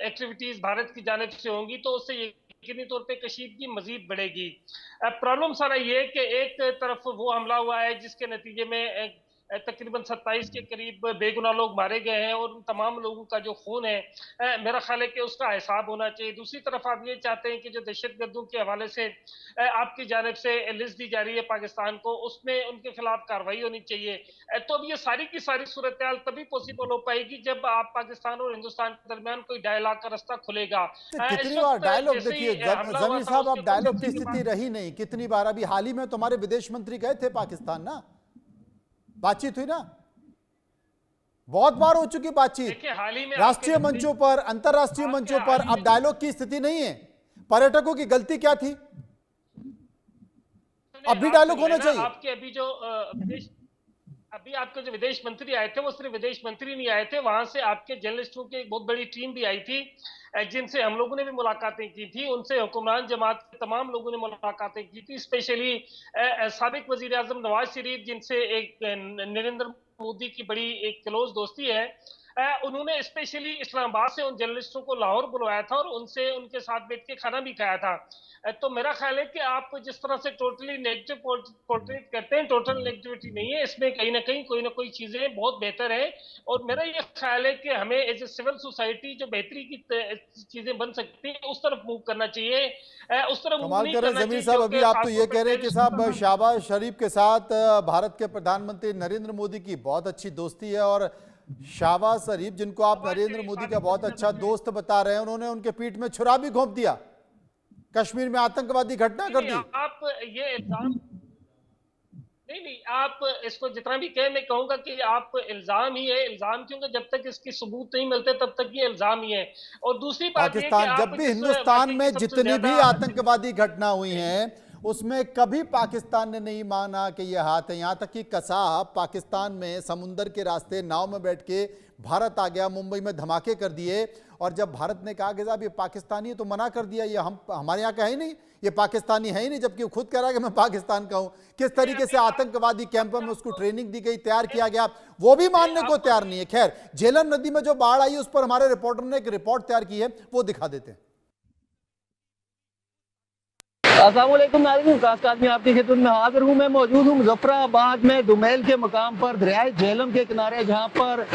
एक्टिविटीज भारत की जानिब से होंगी तो उससे यकीनी तौर पे कशीदगी मजीद बढ़ेगी। प्रॉब्लम सारा ये है कि एक तरफ वो हमला हुआ है जिसके नतीजे में तकरीबन 27 के करीब बेगुनाह लोग मारे गए हैं और उन तमाम लोगों का जो खून है मेरा ख्याल है कि उसका हिसाब होना चाहिए। दूसरी तरफ आप ये चाहते हैं कि जो दहशतगर्दों के हवाले से आपकी जानिब से लिस्ट दी जा रही है पाकिस्तान को, उसमें उनके खिलाफ कार्रवाई होनी चाहिए। तो अब ये सारी की सारी सूरत हाल तभी पॉसिबल हो पाएगी जब आप पाकिस्तान और हिंदुस्तान के दरमियान कोई डायलॉग का रास्ता खुलेगा। कितनी बार डायलॉग देखिए जमीर साहब, अब डायलॉग की स्थिति रही नहीं, कितनी बार अभी हाल ही में तुम्हारे विदेश मंत्री गए थे पाकिस्तान ना, बातचीत हुई ना, बहुत बार हो चुकी बातचीत राष्ट्रीय मंचों पर, अंतरराष्ट्रीय मंचों पर। अब डायलॉग की स्थिति नहीं है। पर्यटकों की गलती क्या थी? अब भी डायलॉग होना चाहिए। आपके अभी आपके जो विदेश मंत्री आए थे वो सिर्फ विदेश मंत्री नहीं आए थे, वहां से आपके जर्नलिस्टों की एक बहुत बड़ी टीम भी आई थी जिनसे हम लोगों ने भी मुलाकातें की थी। उनसे हुक्मरान जमात के तमाम लोगों ने मुलाकातें की थी, स्पेशली साबिक वजीर आजम नवाज शरीफ जिनसे एक नरेंद्र मोदी की बड़ी एक क्लोज दोस्ती है। उन्होंने स्पेशली इस्लामाबाद से उन जर्नलिस्टों को लाहौर बुलवाया था और उनसे उनके साथ बैठ के खाना भी खाया था। तो मेरा ख्याल है कि आप जिस तरह से टोटली नेगेटिव पोर्ट्रेट करते हैं, टोटल नेगेटिविटी नहीं है इसमें, कहीं ना कहीं कोई ना कोई चीजें बहुत बेहतर है। और मेरा ये ख्याल है कि हमें एज ए सिविल सोसाइटी जो बेहतरी की चीजें बन सकती है उस तरफ मूव करना चाहिए, उस तरफ मूव कमाल नहीं कर रहे करना जमीर चाहिए। साहब, क्योंकि अभी आप तो ये खासतौर कह रहे पे हैं कि साहब शहबाज शरीफ के साथ भारत के प्रधानमंत्री नरेंद्र मोदी की बहुत अच्छी दोस्ती है, और शहबाज शरीफ जिनको आप नरेंद्र मोदी का बहुत अच्छा दोस्त बता रहे हैं, उन्होंने उनके पीठ में छुरा भी घोंप दिया, कश्मीर में आतंकवादी घटना कर दी। आप ये इल्जाम नहीं, आप इसको जितना भी कहें, मैं कहूंगा कि आप इल्जाम ही है, इल्जाम क्योंकि जब तक इसकी सबूत नहीं मिलते तब तक ये इल्जाम ही है। और दूसरी बात ये कि पाकिस्तान, आप जब भी जिस हिंदुस्तान वाकई की में सबसे जितनी भी ज्यादा आतंकवादी घटना हुई हैं उसमें कभी पाकिस्तान ने नहीं माना कि ये हाथ है। यहां तक कि कसाब पाकिस्तान में समुंदर के रास्ते नाव में बैठ के भारत आ गया, मुंबई में धमाके कर दिए, और जब भारत ने कहा कि साहब ये पाकिस्तानी है तो मना कर दिया, ये हमारे यहाँ का है ही नहीं, ये पाकिस्तानी है ही नहीं, जबकि वो खुद कह रहा है कि मैं पाकिस्तान का हूं। किस तरीके से आतंकवादी कैंपों में उसको ट्रेनिंग दी गई, तैयार किया गया, वो भी मानने को तैयार नहीं है। खैर, झेलम नदी में जो बाढ़ आई उस पर हमारे रिपोर्टर ने एक रिपोर्ट तैयार की है, वो दिखा देते हैं। अस्सलामुअलैकुम नाज़रीन, खास आदमी आपकी खिदमत में हाजिर हूँ। मैं मौजूद हूँ मुजफ्फराबाद में दुमेल के मुकाम पर, दरियाए झेलम के किनारे, जहाँ पर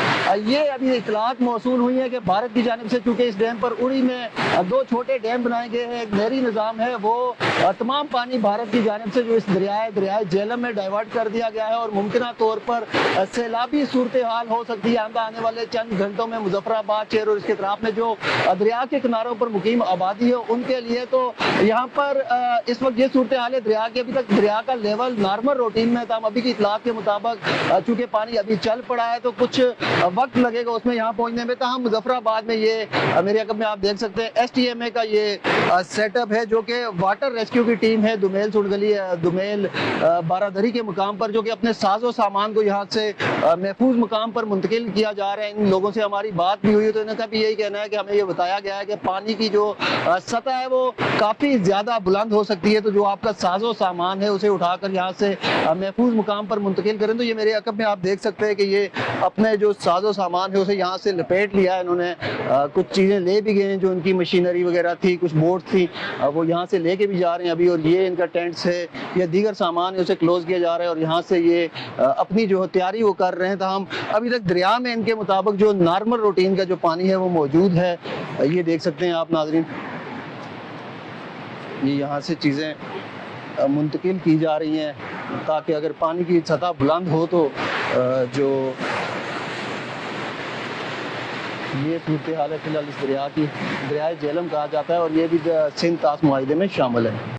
ये अभी इतलात मौसूल हुई है कि भारत की जानिब से चूंकि इस डैम पर उड़ी में 2 छोटे डैम बनाए गए हैं, एक नहरी निज़ाम है, वो तमाम पानी भारत की जानिब से जो इस दरियाए झेलम में डाइवर्ट कर दिया गया है और मुमकिन तौर पर सैलाबी सूरत हाल हो सकती है आने वाले चंद घंटों में मुजफ्फराबाद शहर और इसके अतराफ में जो दरिया के किनारों पर मुकीम आबादी है उनके लिए। तो यहाँ पर इस वक्त ये सूरत हाल है दरिया की, अभी तक दरिया का लेवल नॉर्मल रूटीन में था। अभी की इतलात के मुताबिक चूंकि पानी अभी चल पड़ा है तो कुछ वक्त लगेगा उसमें यहाँ पहुंचने में। हम मुजफ्फराबाद में ये मेरे अकब में आप देख सकते हैं STMA का ये सेटअप है, जो कि वाटर रेस्क्यू की टीम है दुमेल सुड़गली दुमेल बारादरी के मुकाम पर, जो कि अपने साजो सामान को यहाँ से महफूज मुकाम पर मुंतकिल किया जा रहा है। इन लोगों से हमारी बात भी हुई तो इनका भी यही कहना है कि हमें ये बताया गया है कि पानी की जो सतह है वो काफी ज्यादा बुलंद हो सकती है, तो जो आपका साजो सामान है उसे उठाकर यहाँ से महफूज मुकाम पर मुंतकिल करें। तो ये मेरे अकब में आप देख सकते हैं कि ये अपने जो साजो सामान है उसे यहाँ से लपेट लिया है इन्होंने। कुछ चीजें ले भी गए हैं, जो इनकी मशीनरी वगैरह थी, कुछ बोट थी, वो यहाँ से लेके भी जा रहे हैं अभी। और ये इनका टेंट है या दीगर सामान है उसे क्लोज किया जा रहा है और यहाँ से ये अपनी जो तैयारी वो कर रहे हैं। तो हम अभी तक दरिया में इनके मुताबिक जो नॉर्मल रूटीन का जो पानी है वो मौजूद है, ये देख सकते हैं आप नाज़रीन। ये यहाँ से चीज़ें मुंतकिल की जा रही हैं ताकि अगर पानी की सतह बुलंद हो तो जो ये सूरत हाल है फिलहाल इस दरिया की, दरियाए झेलम कहा जाता है और ये भी सिंध ताश मुआहिदे में शामिल है।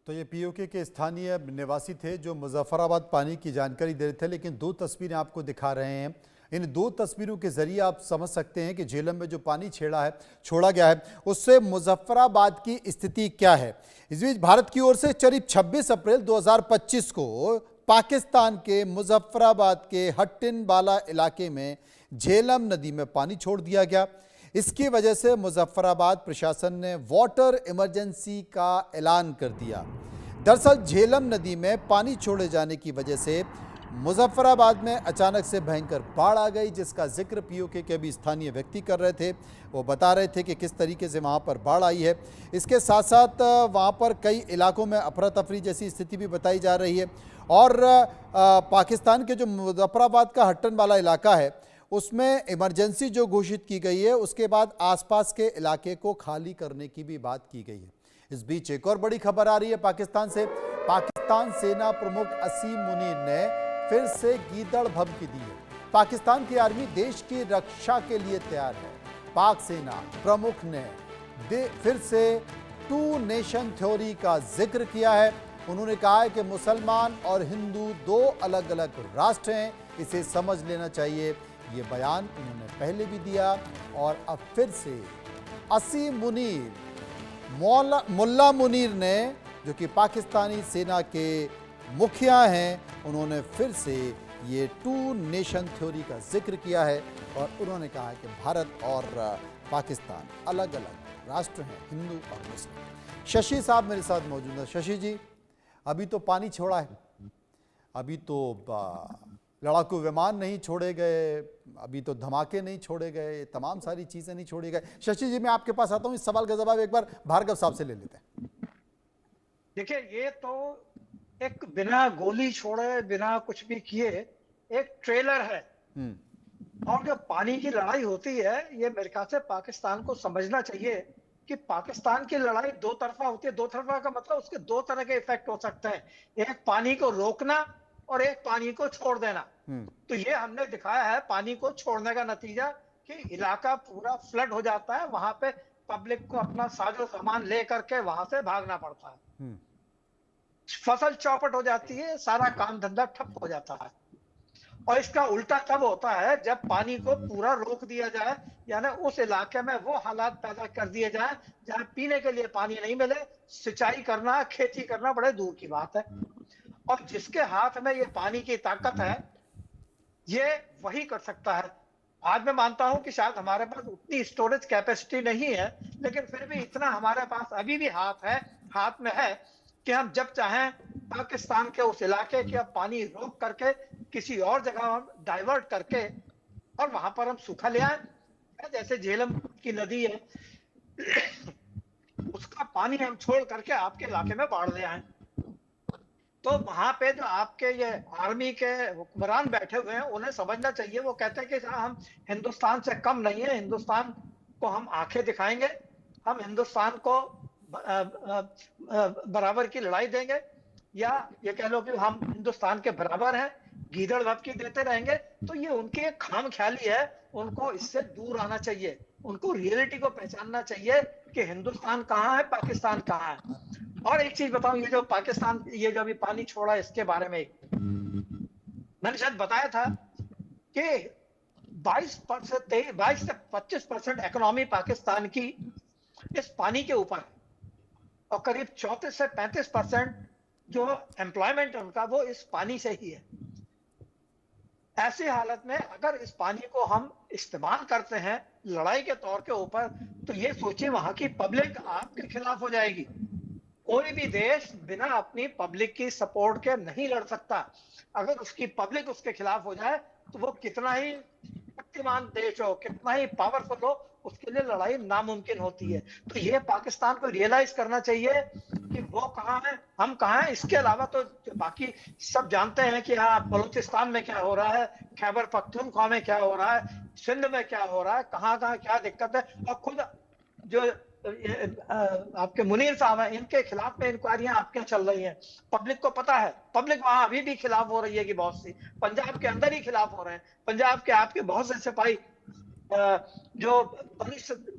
तो ये POK के स्थानीय निवासी थे जो मुजफ्फराबाद पानी की जानकारी दे रहे थे, लेकिन 2 तस्वीरें आपको दिखा रहे हैं। इन 2 तस्वीरों के जरिए आप समझ सकते हैं कि झेलम में जो पानी छोड़ा गया है उससे मुजफ्फराबाद की स्थिति क्या है। इस बीच भारत की ओर से करीब 26 अप्रैल 2025 को पाकिस्तान के मुजफ्फराबाद के हट्टिनवाला इलाके में झेलम नदी में पानी छोड़ दिया गया। इसकी वजह से मुजफ्फराबाद प्रशासन ने वाटर इमरजेंसी का ऐलान कर दिया। दरअसल झेलम नदी में पानी छोड़े जाने की वजह से मुजफ्फराबाद में अचानक से भयंकर बाढ़ आ गई, जिसका जिक्र POK के भी स्थानीय व्यक्ति कर रहे थे। वो बता रहे थे कि किस तरीके से वहाँ पर बाढ़ आई है। इसके साथ साथ वहाँ पर कई इलाकों में अफरा तफरी जैसी स्थिति भी बताई जा रही है। और पाकिस्तान के जो मुजफ्फराबाद का हट्टनवाला इलाका है उसमें इमरजेंसी जो घोषित की गई है, उसके बाद आसपास के इलाके को खाली करने की भी बात की गई है। इस बीच एक और बड़ी खबर आ रही है पाकिस्तान से। पाकिस्तान सेना प्रमुख असीम मुनीर ने फिर से गीदड़ भभकी दी है। पाकिस्तान की आर्मी देश की रक्षा के लिए तैयार है। पाक सेना प्रमुख ने फिर से 2 नेशन थ्योरी का जिक्र किया है। उन्होंने कहा है कि मुसलमान और हिंदू 2 अलग अलग राष्ट्र हैं, इसे समझ लेना चाहिए। ये बयान उन्होंने पहले भी दिया और अब फिर से असीम मुनीर, मुल्ला मुनीर ने, जो कि पाकिस्तानी सेना के मुखिया हैं, उन्होंने फिर से ये 2 नेशन थ्योरी का जिक्र किया है और उन्होंने कहा है कि भारत और पाकिस्तान अलग अलग राष्ट्र हैं, हिंदू और मुस्लिम। शशि साहब मेरे साथ मौजूद हैं। शशि जी, अभी तो पानी छोड़ा है, अभी तो लड़ाकू विमान नहीं छोड़े गए, अभी तो धमाके नहीं छोड़े गए, तमाम सारी चीजें नहीं छोड़ी गई। शशि जी, मैं आपके पास आता हूं, इस सवाल का जवाब एक बार भार्गव साहब से ले लेते हैं। देखिए, ये तो एक बिना गोली छोड़े, बिना कुछ भी किए एक ट्रेलर है। और जो पानी की लड़ाई होती है, ये मेरे ख्याल से पाकिस्तान को समझना चाहिए कि पाकिस्तान की लड़ाई दो तरफा होती है। दो तरफा का मतलब उसके दो तरह के इफेक्ट हो सकते हैं, एक पानी को रोकना और एक पानी को छोड़ देना। तो ये हमने दिखाया है, पानी को छोड़ने का नतीजा कि इलाका पूरा फ्लड हो जाता है, वहां पे पब्लिक को अपना साजो सामान ले करके वहां से भागना पड़ता है, फसल चौपट हो जाती है, सारा काम धंधा ठप हो जाता है। और इसका उल्टा तब होता है जब पानी को पूरा रोक दिया जाए, यानी उस इलाके में वो हालात पैदा कर दिए जाए जहां पीने के लिए पानी नहीं मिले, सिंचाई करना, खेती करना बड़े दूर की बात है। और जिसके हाथ में ये पानी की ताकत है, ये वही कर सकता है। आज मैं मानता हूं कि शायद हमारे पास उतनी स्टोरेज कैपेसिटी नहीं है, लेकिन फिर भी इतना हमारे पास अभी भी हाथ में है कि हम जब चाहें पाकिस्तान के उस इलाके के पानी रोक करके किसी और जगह डाइवर्ट करके और वहां पर हम सूखा ले आए। जैसे झेलम की नदी है, उसका पानी हम छोड़ करके आपके इलाके में बाढ़ ले आए। तो वहां पे जो आपके ये आर्मी के हुक्मरान बैठे हुए हैं, उन्हें समझना चाहिए। वो कहते हैं कि हम हिंदुस्तान से कम नहीं है, हिंदुस्तान को हम आंखें दिखाएंगे, हम हिंदुस्तान को बराबर की लड़ाई देंगे, या ये कह लो कि हम हिंदुस्तान के बराबर हैं, गीदड़ धमकी देते रहेंगे। तो ये उनकी एक खाम ख्याली है, उनको इससे दूर आना चाहिए, उनको रियलिटी को पहचानना चाहिए कि हिंदुस्तान कहाँ है, पाकिस्तान कहाँ है। और एक चीज बताऊं, ये जो पाकिस्तान ये जो अभी पानी छोड़ा, इसके बारे में मैंने शायद बताया था कि 22 से 25% इकोनॉमी पाकिस्तान की इस पानी के ऊपर है, और करीब 34 से 35% जो एम्प्लॉयमेंट है उनका, वो इस पानी से ही है। ऐसी हालत में अगर इस पानी को हम इस्तेमाल करते हैं लड़ाई के तौर के ऊपर, तो ये सोचिए वहां की पब्लिक आपके खिलाफ हो जाएगी। कोई भी देश बिना अपनी पब्लिक की सपोर्ट के नहीं लड़ सकता। अगर उसकी पब्लिक उसके खिलाफ हो जाए, तो वो कितना ही शक्तिमान देश हो, कितना ही पावरफुल हो, उसके लिए लड़ाई नामुमकिन होती है। तो ये पाकिस्तान को रियलाइज करना चाहिए कि वो कहाँ है, हम कहाँ हैं। इसके अलावा तो बाकी सब जानते हैं कि हाँ, बलूचिस्तान में क्या हो रहा है, खैबर पख्तूनख्वा में क्या हो रहा है, सिंध में क्या हो रहा है, कहाँ कहाँ क्या दिक्कत है। और खुद जो आपके मुनीर साहब हैं, इनके खिलाफ में इंक्वायरियां आपके चल रही हैं। पब्लिक को पता है, पब्लिक वहां अभी भी खिलाफ हो रही है कि बहुत सी, पंजाब के अंदर ही खिलाफ हो रहे हैं। पंजाब के आपके बहुत से सिपाही जो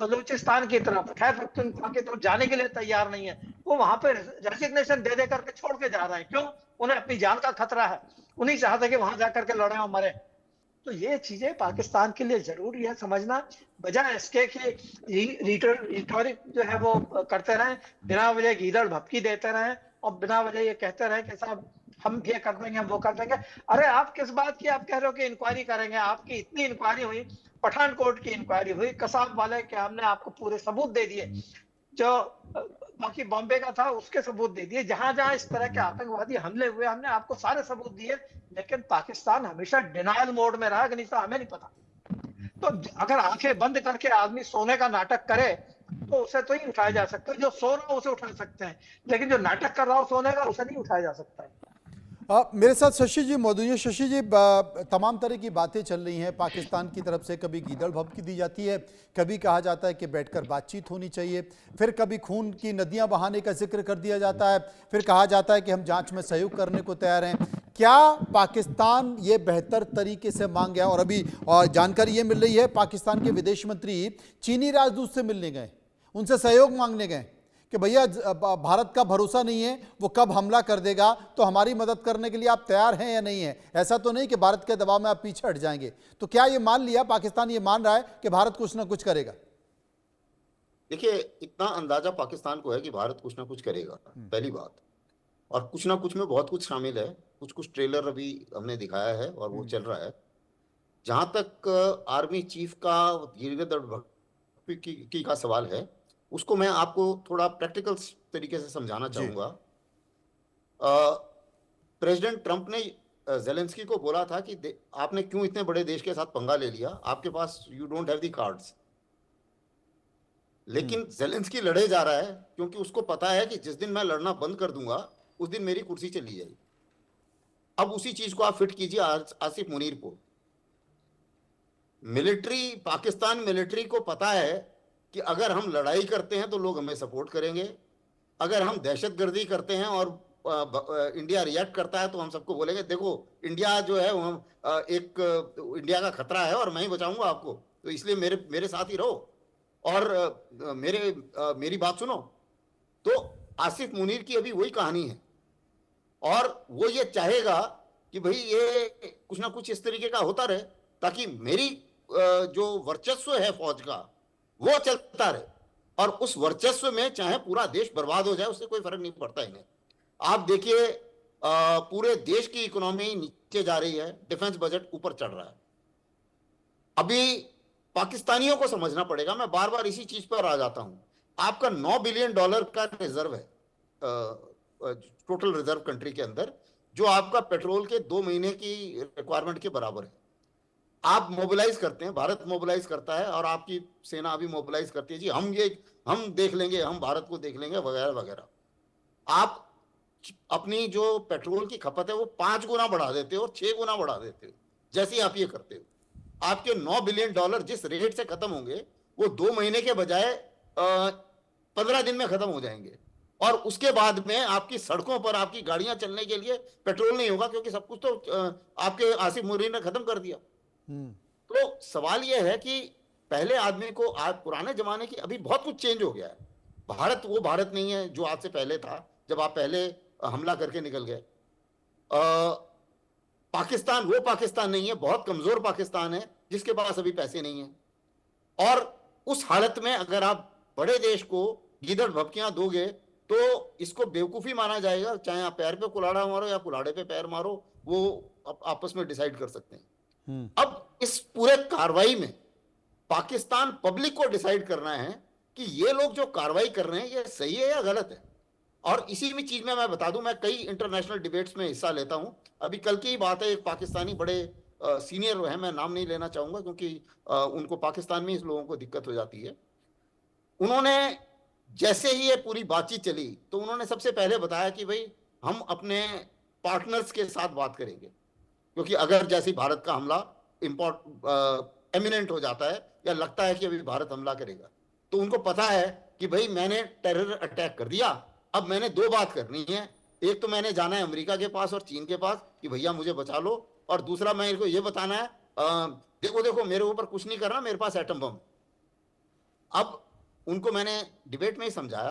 बलूचिस्तान की तरफ, खैबर पख्तूनख्वा की तरफ जाने के लिए तैयार नहीं है, वो वहां पे रेजिग्नेशन दे दे करके छोड़ के जा रहे हैं। क्यों? उन्हें अपनी जान का खतरा है, उन्हीं चाहते कि वहां जाकर के लड़े और मरे। तो ये चीजें पाकिस्तान के लिए जरूरी है समझना, बजाय इसके कि रिटोरिक जो है वो करते रहे, बिना वजह गीदड़ भपकी देते रहे और बिना वजह ये कहते रहे कि साहब हम ये कर देंगे, वो कर देंगे। अरे आप किस बात की आप कह रहे हो कि इंक्वायरी करेंगे? आपकी इतनी इंक्वायरी हुई, पठानकोट की इंक्वायरी हुई, कसाब वाले के हमने आपको पूरे सबूत दे दिए, जो बाकी बॉम्बे का था उसके सबूत दे दिए, जहां जहां इस तरह के आतंकवादी हमले हुए हमने आपको सारे सबूत दिए। लेकिन पाकिस्तान हमेशा डिनायल मोड में रहा कि नहीं, हमें नहीं पता। तो अगर आंखें बंद करके आदमी सोने का नाटक करे तो उसे तो ही उठाया जा सकता है, जो सो रहा हो उसे उठा सकते हैं, लेकिन जो नाटक कर रहा हो सोने का, उसे नहीं उठाया जा सकता है। मेरे साथ शशि जी मौजूद हैं। शशि जी, तमाम तरह की बातें चल रही हैं पाकिस्तान की तरफ से। कभी गीदड़ भभकी दी जाती है, कभी कहा जाता है कि बैठकर बातचीत होनी चाहिए, फिर कभी खून की नदियां बहाने का जिक्र कर दिया जाता है, फिर कहा जाता है कि हम जांच में सहयोग करने को तैयार हैं। क्या पाकिस्तान ये बेहतर तरीके से मांग गया? और अभी जानकारी ये मिल रही है पाकिस्तान के विदेश मंत्री चीनी राजदूत से मिलने गए, उनसे सहयोग मांगने गए कि भैया भारत का भरोसा नहीं है, वो कब हमला कर देगा, तो हमारी मदद करने के लिए आप तैयार हैं या नहीं है? ऐसा तो नहीं कि भारत के दबाव में आप पीछे हट जाएंगे। तो क्या ये मान लिया, पाकिस्तान ये मान रहा है कि भारत कुछ ना कुछ करेगा? देखिए, इतना अंदाजा पाकिस्तान को है कि भारत कुछ ना कुछ करेगा, पहली बात। और कुछ ना कुछ में बहुत कुछ शामिल है। कुछ कुछ ट्रेलर अभी हमने दिखाया है और वो चल रहा है। जहां तक आर्मी चीफ का गीदड़ भभकी का सवाल है, उसको मैं आपको थोड़ा प्रैक्टिकल तरीके से समझाना चाहूंगा। प्रेसिडेंट ट्रंप ने जेलेंस्की को बोला था कि आपने क्यों इतने बड़े देश के साथ पंगा ले लिया, आपके पास you don't have the cards. लेकिन जेलेंस्की लड़े जा रहा है क्योंकि उसको पता है कि जिस दिन मैं लड़ना बंद कर दूंगा उस दिन मेरी कुर्सी चली जाएगी। अब उसी चीज को आप फिट कीजिए आसिफ मुनीर को। मिलिट्री, पाकिस्तान मिलिट्री को पता है कि अगर हम लड़ाई करते हैं तो लोग हमें सपोर्ट करेंगे, अगर हम दहशतगर्दी करते हैं और इंडिया रिएक्ट करता है तो हम सबको बोलेंगे देखो इंडिया जो है एक इंडिया का खतरा है और मैं ही बचाऊंगा आपको, तो इसलिए मेरे साथ ही रहो और मेरी बात सुनो। तो आसिफ मुनीर की अभी वही कहानी है और वो ये चाहेगा कि भाई ये कुछ ना कुछ इस तरीके का होता रहे ताकि मेरी जो वर्चस्व है फौज का वो चलता रहे, और उस वर्चस्व में चाहे पूरा देश बर्बाद हो जाए उससे कोई फर्क नहीं पड़ता इन्हें। आप देखिए पूरे देश की इकोनॉमी नीचे जा रही है, डिफेंस बजट ऊपर चढ़ रहा है। अभी पाकिस्तानियों को समझना पड़ेगा, मैं बार बार इसी चीज पर आ जाता हूं, आपका $9 बिलियन का रिजर्व है टोटल रिजर्व कंट्री के अंदर, जो आपका पेट्रोल के 2 महीने की रिक्वायरमेंट के बराबर है। आप मोबिलाइज करते हैं, भारत मोबिलाइज करता है और आपकी सेना अभी मोबिलाइज करती है, जी हम देख लेंगे, हम भारत को देख लेंगे वगैरह वगैरह। आप अपनी जो पेट्रोल की खपत है वो 5 गुना बढ़ा देते हो और 6 गुना बढ़ा देते हो जैसे ही आप ये करते हो। आपके $9 बिलियन जिस रेट से खत्म होंगे वो 2 महीने के बजाय 15 दिन में खत्म हो जाएंगे, और उसके बाद में आपकी सड़कों पर आपकी गाड़ियां चलने के लिए पेट्रोल नहीं होगा क्योंकि सब कुछ तो आपके आसिफ मुनीर ने खत्म कर दिया। तो सवाल यह है कि पहले आदमी को आज पुराने जमाने की, अभी बहुत कुछ चेंज हो गया है। भारत वो भारत नहीं है जो आज से पहले था जब आप पहले हमला करके निकल गए। पाकिस्तान वो पाकिस्तान नहीं है, बहुत कमजोर पाकिस्तान है जिसके पास अभी पैसे नहीं है। और उस हालत में अगर आप बड़े देश को गीदड़ भपकियां दोगे तो इसको बेवकूफी माना जाएगा, चाहे आप पैर पे कुल्हाड़ा मारो या कुल्हाड़े पे पैर मारो, वो आपस में डिसाइड कर सकते हैं। अब इस पूरे कार्रवाई में पाकिस्तान पब्लिक को डिसाइड करना है कि ये लोग जो कार्रवाई कर रहे हैं ये सही है या गलत है। और इसी भी चीज में मैं बता दूं, मैं कई इंटरनेशनल डिबेट्स में हिस्सा लेता हूं। अभी कल की ही बात है, एक पाकिस्तानी बड़े सीनियर है, मैं नाम नहीं लेना चाहूंगा क्योंकि उनको पाकिस्तान में इस लोगों को दिक्कत हो जाती है। उन्होंने जैसे ही ये पूरी बातचीत चली तो उन्होंने सबसे पहले बताया कि भाई हम अपने पार्टनर्स के साथ बात करेंगे, क्योंकि अगर जैसे भारत का हमला एमिनेंट हो जाता है या लगता है कि अभी भारत हमला करेगा, तो उनको पता है कि भाई मैंने टेरर अटैक कर दिया, अब मैंने 2 बात करनी है। एक तो मैंने जाना है अमेरिका के पास और चीन के पास कि भैया मुझे बचा लो, और दूसरा मैं इनको ये बताना है देखो मेरे ऊपर कुछ नहीं करना, मेरे पास एटम बम। अब उनको मैंने डिबेट में ही समझाया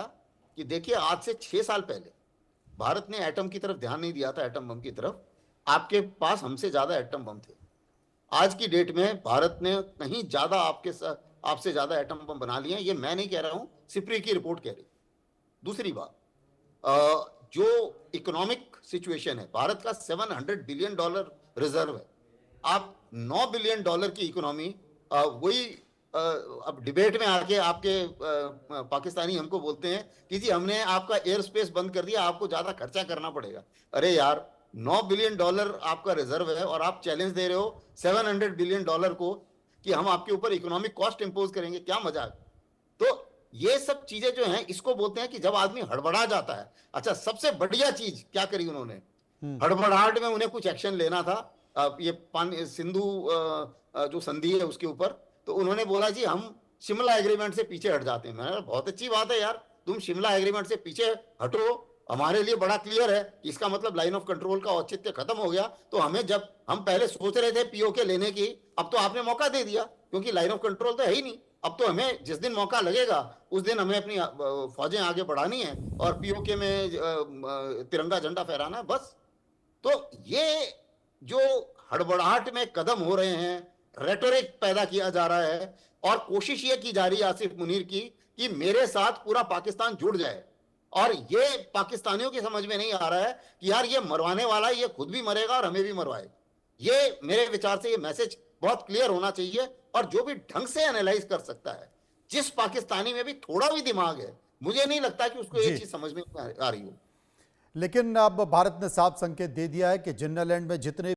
कि देखिए आज से 6 साल पहले भारत ने एटम की तरफ ध्यान नहीं दिया था, एटम बम की तरफ। आपके पास हमसे ज्यादा एटम बम थे। आज की डेट में भारत ने कहीं ज्यादा आपसे ज्यादा एटम बम बना लिए हैं। ये मैं नहीं कह रहा हूं, सिप्री की रिपोर्ट कह रही। दूसरी बात, जो इकोनॉमिक सिचुएशन है, भारत का $700 बिलियन रिजर्व है। आप $9 बिलियन की इकोनॉमी, वही अब डिबेट में आके आपके पाकिस्तानी हमको बोलते हैं कि जी हमने आपका एयर स्पेस बंद कर दिया, आपको ज्यादा खर्चा करना पड़ेगा। अरे यार, $9 बिलियन आपका रिजर्व है और आप चैलेंज दे रहे हो $700 बिलियन को कि हम आपके ऊपर इकोनॉमिक कॉस्ट इंपोज करेंगे, क्या मजाक। तो ये सब चीजें जो हैं इसको बोलते हैं कि जब आदमी हड़बड़ा जाता है। अच्छा, सबसे बढ़िया चीज क्या करी उन्होंने, हड़बड़ाहट में उन्हें कुछ एक्शन लेना था ये सिंधु जो संधि है उसके ऊपर, तो उन्होंने बोला जी हम शिमला एग्रीमेंट से पीछे हट जाते हैं। मैंने बहुत अच्छी बात है यार, तुम शिमला एग्रीमेंट से पीछे हटो, हमारे लिए बड़ा क्लियर है कि इसका मतलब लाइन ऑफ कंट्रोल का औचित्य खत्म हो गया। तो हमें, जब हम पहले सोच रहे थे पीओके लेने की, अब तो आपने मौका दे दिया क्योंकि लाइन ऑफ कंट्रोल तो है ही नहीं। अब तो हमें जिस दिन मौका लगेगा उस दिन हमें अपनी फौजें आगे बढ़ानी है और पीओके में तिरंगा झंडा फहराना है, बस। तो ये जो हड़बड़ाहट में कदम हो रहे हैं, रेटोरिक पैदा किया जा रहा है और कोशिश ये की जा रही है आसिफ मुनीर की कि मेरे साथ पूरा पाकिस्तान जुड़ जाए, और ये पाकिस्तानियों की समझ में नहीं आ रहा है कि यार ये मरवाने वाला है, ये खुद भी मरेगा और हमें भी मरवाएगा। ये मेरे विचार से ये मैसेज बहुत क्लियर होना चाहिए, और जो भी ढंग से एनालाइज कर सकता है, जिस पाकिस्तानी में भी थोड़ा भी दिमाग है, मुझे नहीं लगता कि उसको ये चीज समझ में आ रही हो। लेकिन अब भारत ने साफ संकेत दे दिया है कि जिन्ना लैंड में जितने